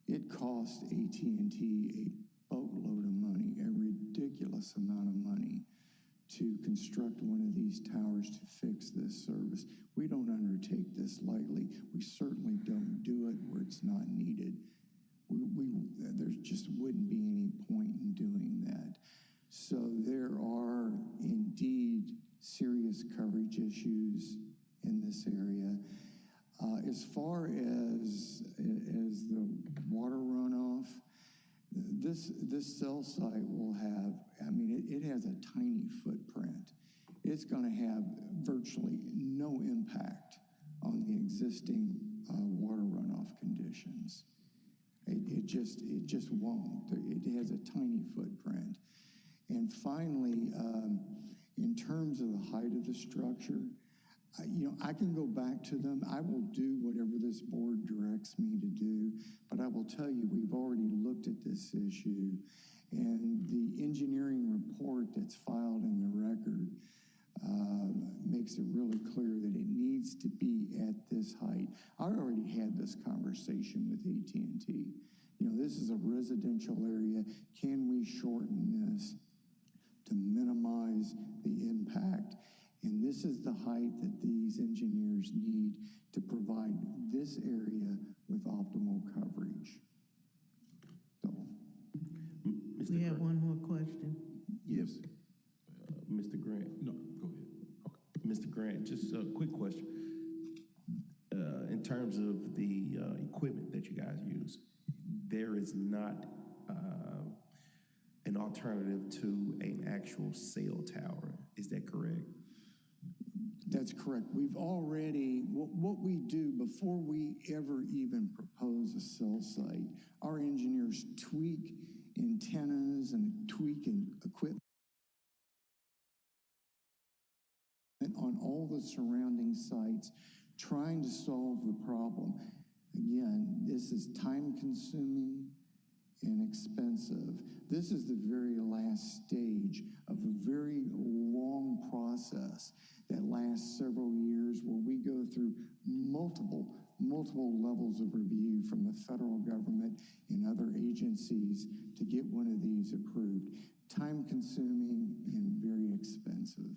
It costs AT&T a boatload of money, a ridiculous amount of money, to construct one of these towers to fix this service. We don't undertake this lightly. We certainly don't do it where it's not needed. There just wouldn't be any point in doing that. So there are indeed serious coverage issues in this area. As far as the water runoff, this cell site will have, it has a tiny footprint. It's going to have virtually no impact on the existing water runoff conditions. It just won't. It has a tiny footprint. And finally, in terms of the height of the structure, I can go back to them. I will do whatever this board directs me to do, but I will tell you, we've already looked at this issue, and the engineering report that's filed in the record makes it really clear that it needs to be at this height. I already had this conversation with AT&T. This is a residential area. Can we shorten this to minimize the impact? And this is the height that these engineers need to provide this area with optimal coverage. So, we have one more question. Yes. Mr. Grant. No, go ahead. Okay. Mr. Grant, just a quick question. In terms of the equipment that you guys use, there is not an alternative to an actual cell tower. Is that correct? That's correct. We've already, what we do before we ever even propose a cell site, our engineers tweak antennas and tweak equipment on all the surrounding sites, trying to solve the problem. Again, this is time-consuming and expensive. This is the very last stage of a very long process that lasts several years, where we go through multiple levels of review from the federal government and other agencies to get one of these approved. Time-consuming and very expensive.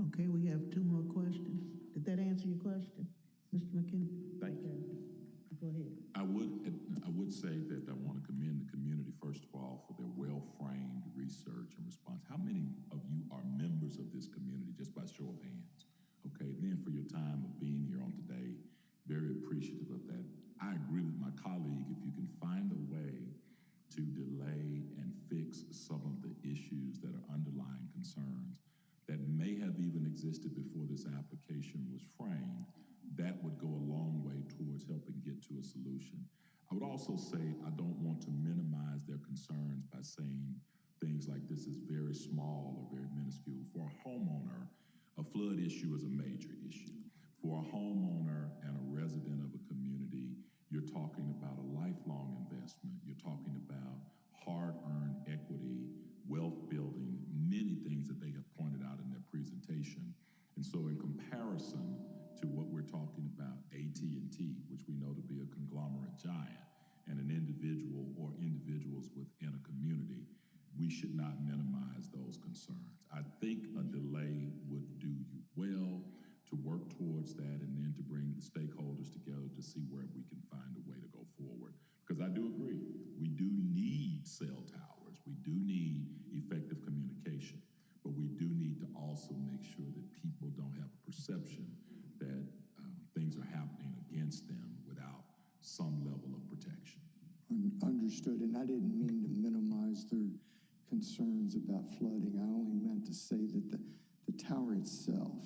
Okay, we have two more questions. Did that answer your question, Mr. McKinney? Thank you. Go ahead. I would say that I want to commend the community, first of all, for their well-framed research and response. How many of you are members of this community, just by show of hands? Okay, then for your time of being here on today, very appreciative of that. I agree with my colleague. If you can find a way to delay and fix some of the issues that are underlying concerns that may have even existed before this application was framed, that would go a long way towards helping get to a solution. I would also say I don't want to minimize their concerns by saying things like this is very small or very minuscule. For a homeowner, a flood issue is a major issue. For a homeowner and a resident of a community, you're talking about a lifelong investment. You're talking about hard-earned equity, wealth building, many things that they have pointed out in their presentation. And so in comparison to what we're talking about, AT&T, which we know to be a conglomerate giant, and an individual or individuals within a community, we should not minimize those concerns. I think a delay would do you well to work towards that and then to bring the stakeholders together to see where we can find a way to go forward. Because I do agree, we do need cell towers, we do need effective communication, but we do need to also make sure that people don't have a perception that things are happening against them without some level of protection. Understood, and I didn't mean to minimize their concerns about flooding. I only meant to say that the tower itself,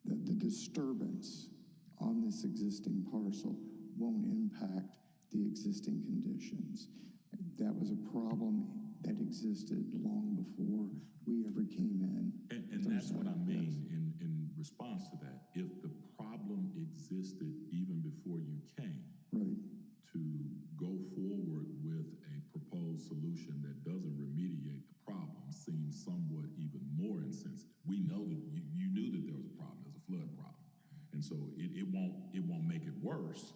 the disturbance on this existing parcel won't impact the existing conditions. That was a problem that existed long before we ever came in. And that's what I mean in response to that. If the problem existed even before you came, right, to go forward with a proposed solution that doesn't remediate the problem seems somewhat even more insensitive. We know that you knew that there was a problem, there's a flood problem. And so it won't make it worse,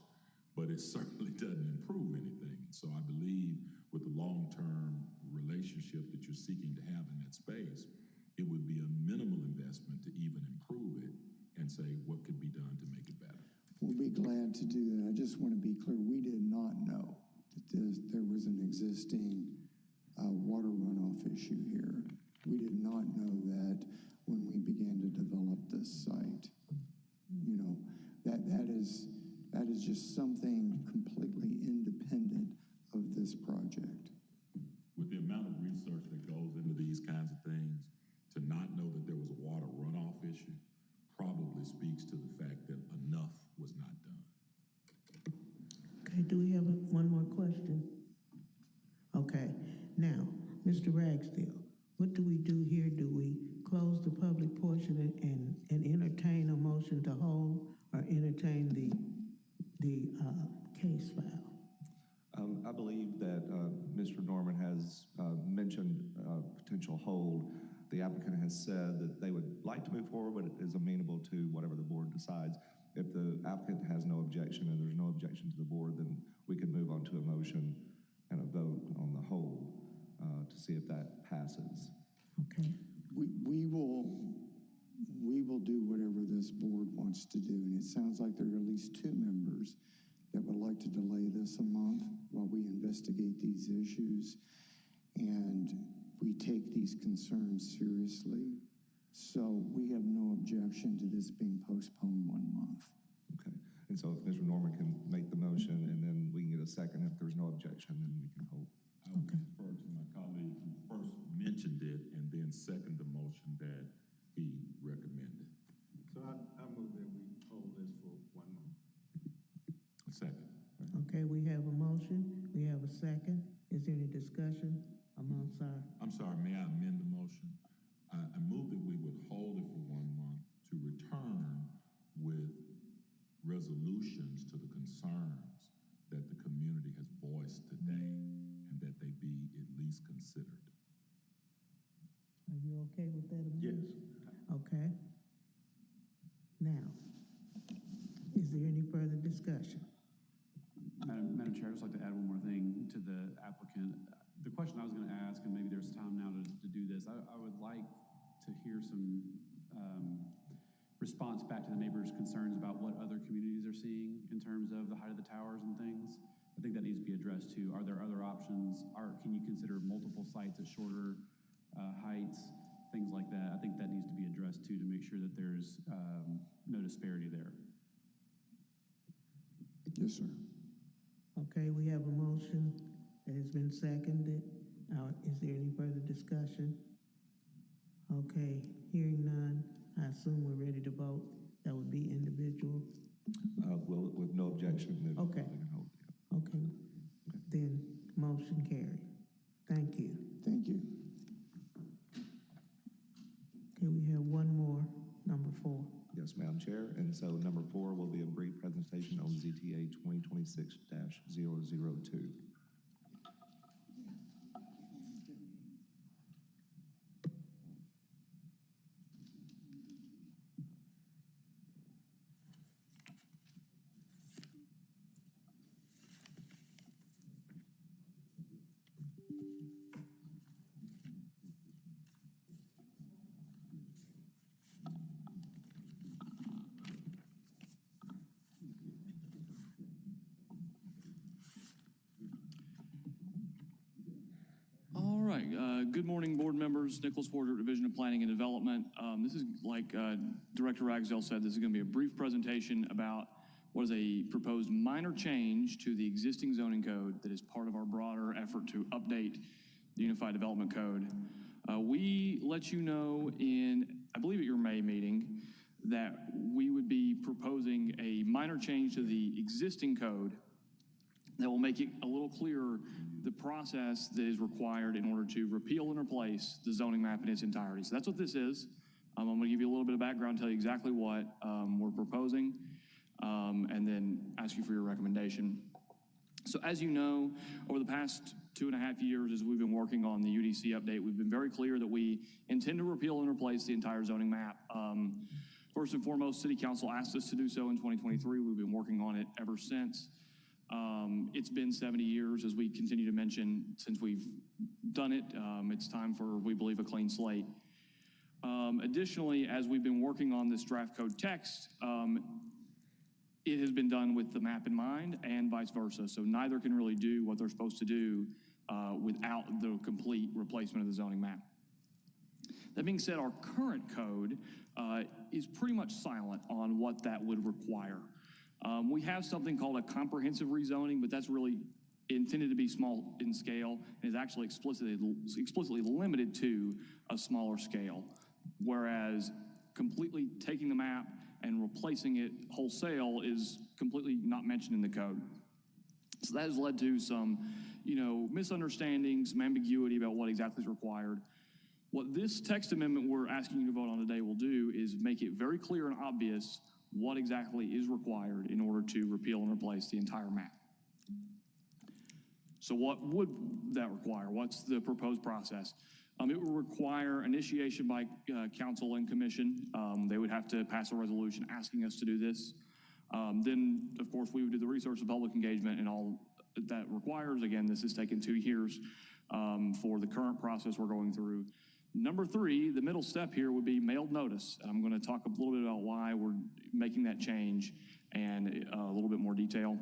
but it certainly doesn't improve anything. So I believe with the long-term relationship that you're seeking to have in that space, it would be a minimal investment to even improve it and say what could be done to make it better. We'll be glad to do that. I just want to be clear, we did not know that there was an existing water runoff issue here. We did not know that when we began to develop this site. You know, that is just something completely independent of this project. With the amount of research that goes into these kinds of things, to not know that there was a water runoff issue probably speaks to the fact that enough was not done. Okay, do we have one more question? Okay, now, Mr. Ragsdale, what do we do here? Do we close the public portion and entertain a motion to hold or entertain the case file? I believe that Mr. Norman has mentioned potential hold. The applicant has said that they would like to move forward, but is amenable to whatever the board decides. If the applicant has no objection and there's no objection to the board, then we could move on to a motion and a vote on the hold to see if that passes. Okay. We will do whatever this board wants to do, and it sounds like there are at least two members that would like to delay this a month while we investigate these issues, and we take these concerns seriously. So we have no objection to this being postponed 1 month. Okay. And so if Mr. Norman can make the motion and then we can get a second, if there's no objection, then we can hold. I would defer to my colleague who first mentioned it and then second the motion that he recommended. So I move that we hold this for 1 month. A second. Okay, we have a motion, we have a second. Is there any discussion amongst our? I'm sorry, may I amend the motion? I move that we would hold it for 1 month to return with resolutions to the concerns that the community has voiced today and that they be at least considered. Are you okay with that amendment? Yes. Okay. Now, is there any further discussion? Madam Chair, I'd just like to add one more thing to the applicant. The question I was going to ask, and maybe there's time now to do this, I would like to hear some response back to the neighbors' concerns about what other communities are seeing in terms of the height of the towers and things. I think that needs to be addressed too. Are there other options? Can you consider multiple sites at shorter heights? Things like that. I think that needs to be addressed too to make sure that there's no disparity there. Yes, sir. Okay, we have a motion that has been seconded. Is there any further discussion? Okay, hearing none, I assume we're ready to vote. That would be individual. Well, with no objection, then Okay. we can hold. Okay, then motion carried. Thank you. Thank you. Okay, we have one more, number 4. Yes, Madam Chair. And so number 4 will be a brief presentation on ZTA 2026-002. Good morning, board members. Nicholas Porter, Division of Planning and Development. This is, like Director Ragsdale said, this is going to be a brief presentation about what is a proposed minor change to the existing zoning code that is part of our broader effort to update the Unified Development Code. We let you know in, I believe at your May meeting, that we would be proposing a minor change to the existing code that will make it a little clearer the process that is required in order to repeal and replace the zoning map in its entirety. So that's what this is. I'm going to give you a little bit of background, tell you exactly what we're proposing, and then ask you for your recommendation. So as you know, over the past 2.5 years, as we've been working on the UDC update, we've been very clear that we intend to repeal and replace the entire zoning map. First and foremost, City Council asked us to do so in 2023. We've been working on it ever since. It's been 70 years, as we continue to mention, since we've done it. It's time for, we believe, a clean slate. Additionally, as we've been working on this draft code text, it has been done with the map in mind and vice versa. So neither can really do what they're supposed to do without the complete replacement of the zoning map. That being said, our current code is pretty much silent on what that would require. We have something called a comprehensive rezoning, but that's really intended to be small in scale and is actually explicitly limited to a smaller scale, whereas completely taking the map and replacing it wholesale is completely not mentioned in the code. So that has led to some, misunderstandings, some ambiguity about what exactly is required. What this text amendment we're asking you to vote on today will do is make it very clear and obvious what exactly is required in order to repeal and replace the entire map. So what would that require? What's the proposed process? It will require initiation by council and commission. They would have to pass a resolution asking us to do this. Then, of course, we would do the research and public engagement and all that requires. Again, this has taken 2 years for the current process we're going through. Number 3, the middle step here would be mailed notice. I'm going to talk a little bit about why we're making that change and a little bit more detail.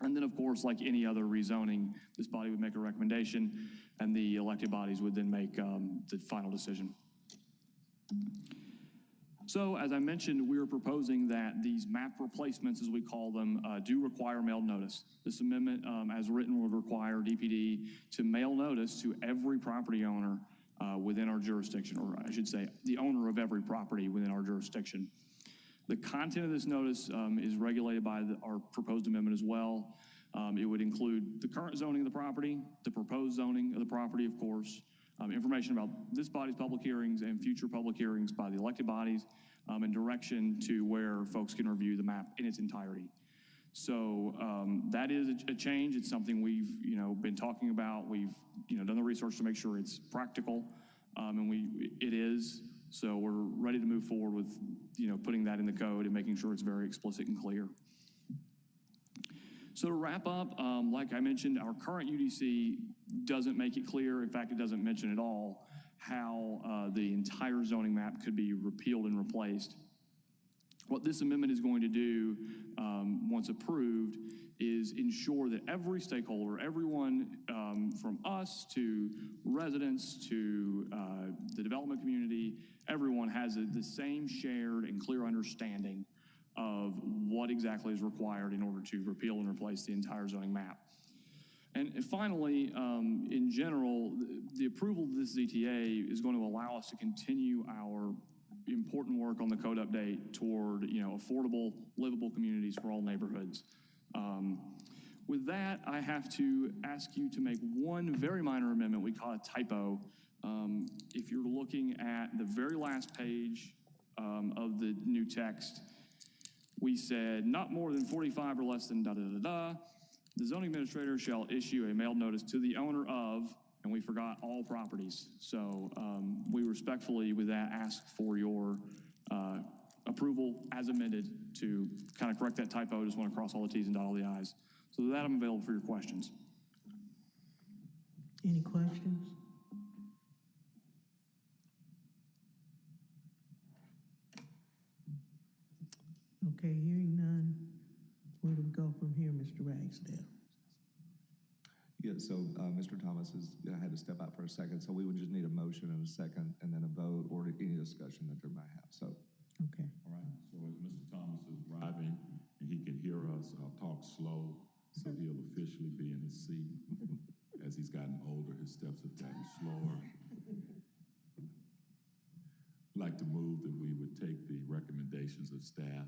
And then, of course, like any other rezoning, this body would make a recommendation, and the elected bodies would then make the final decision. So, as I mentioned, we are proposing that these map replacements, as we call them, do require mailed notice. This amendment, as written, would require DPD to mail notice to every property owner within our jurisdiction, or I should say, the owner of every property within our jurisdiction. The content of this notice is regulated by our proposed amendment as well. It would include the current zoning of the property, the proposed zoning of the property, of course, information about this body's public hearings and future public hearings by the elected bodies, and direction to where folks can review the map in its entirety. So that is a change. It's something we've been talking about. We've done the research to make sure it's practical, and it is. So we're ready to move forward with putting that in the code and making sure it's very explicit and clear. So to wrap up, like I mentioned, our current UDC doesn't make it clear. In fact, it doesn't mention at all how the entire zoning map could be repealed and replaced. What this amendment is going to do, once approved, is ensure that every stakeholder, everyone from us to residents to the development community, everyone has the same shared and clear understanding of what exactly is required in order to repeal and replace the entire zoning map. And finally, in general, the approval of this ZTA is going to allow us to continue our important work on the code update toward affordable, livable communities for all neighborhoods. With that, I have to ask you to make one very minor amendment we call a typo. If you're looking at the very last page of the new text, we said not more than 45 or less than da-da-da-da. The zoning administrator shall issue a mailed notice to the owner of, and we forgot, all properties. So we respectfully, with that, ask for your approval as amended to kind of correct that typo. Just want to cross all the T's and dot all the I's. So with that, I'm available for your questions. Any questions? Okay, hearing none, where do we go from here, Mr. Ragsdale? Yeah, so Mr. Thomas has had to step out for a second, so we would just need a motion and a second, and then a vote or any discussion that there might have, so. Okay. All right, so as Mr. Thomas is driving and he can hear us, I'll talk slow so he'll officially be in his seat. As he's gotten older, his steps have gotten slower. I'd like to move that we would take the recommendations of staff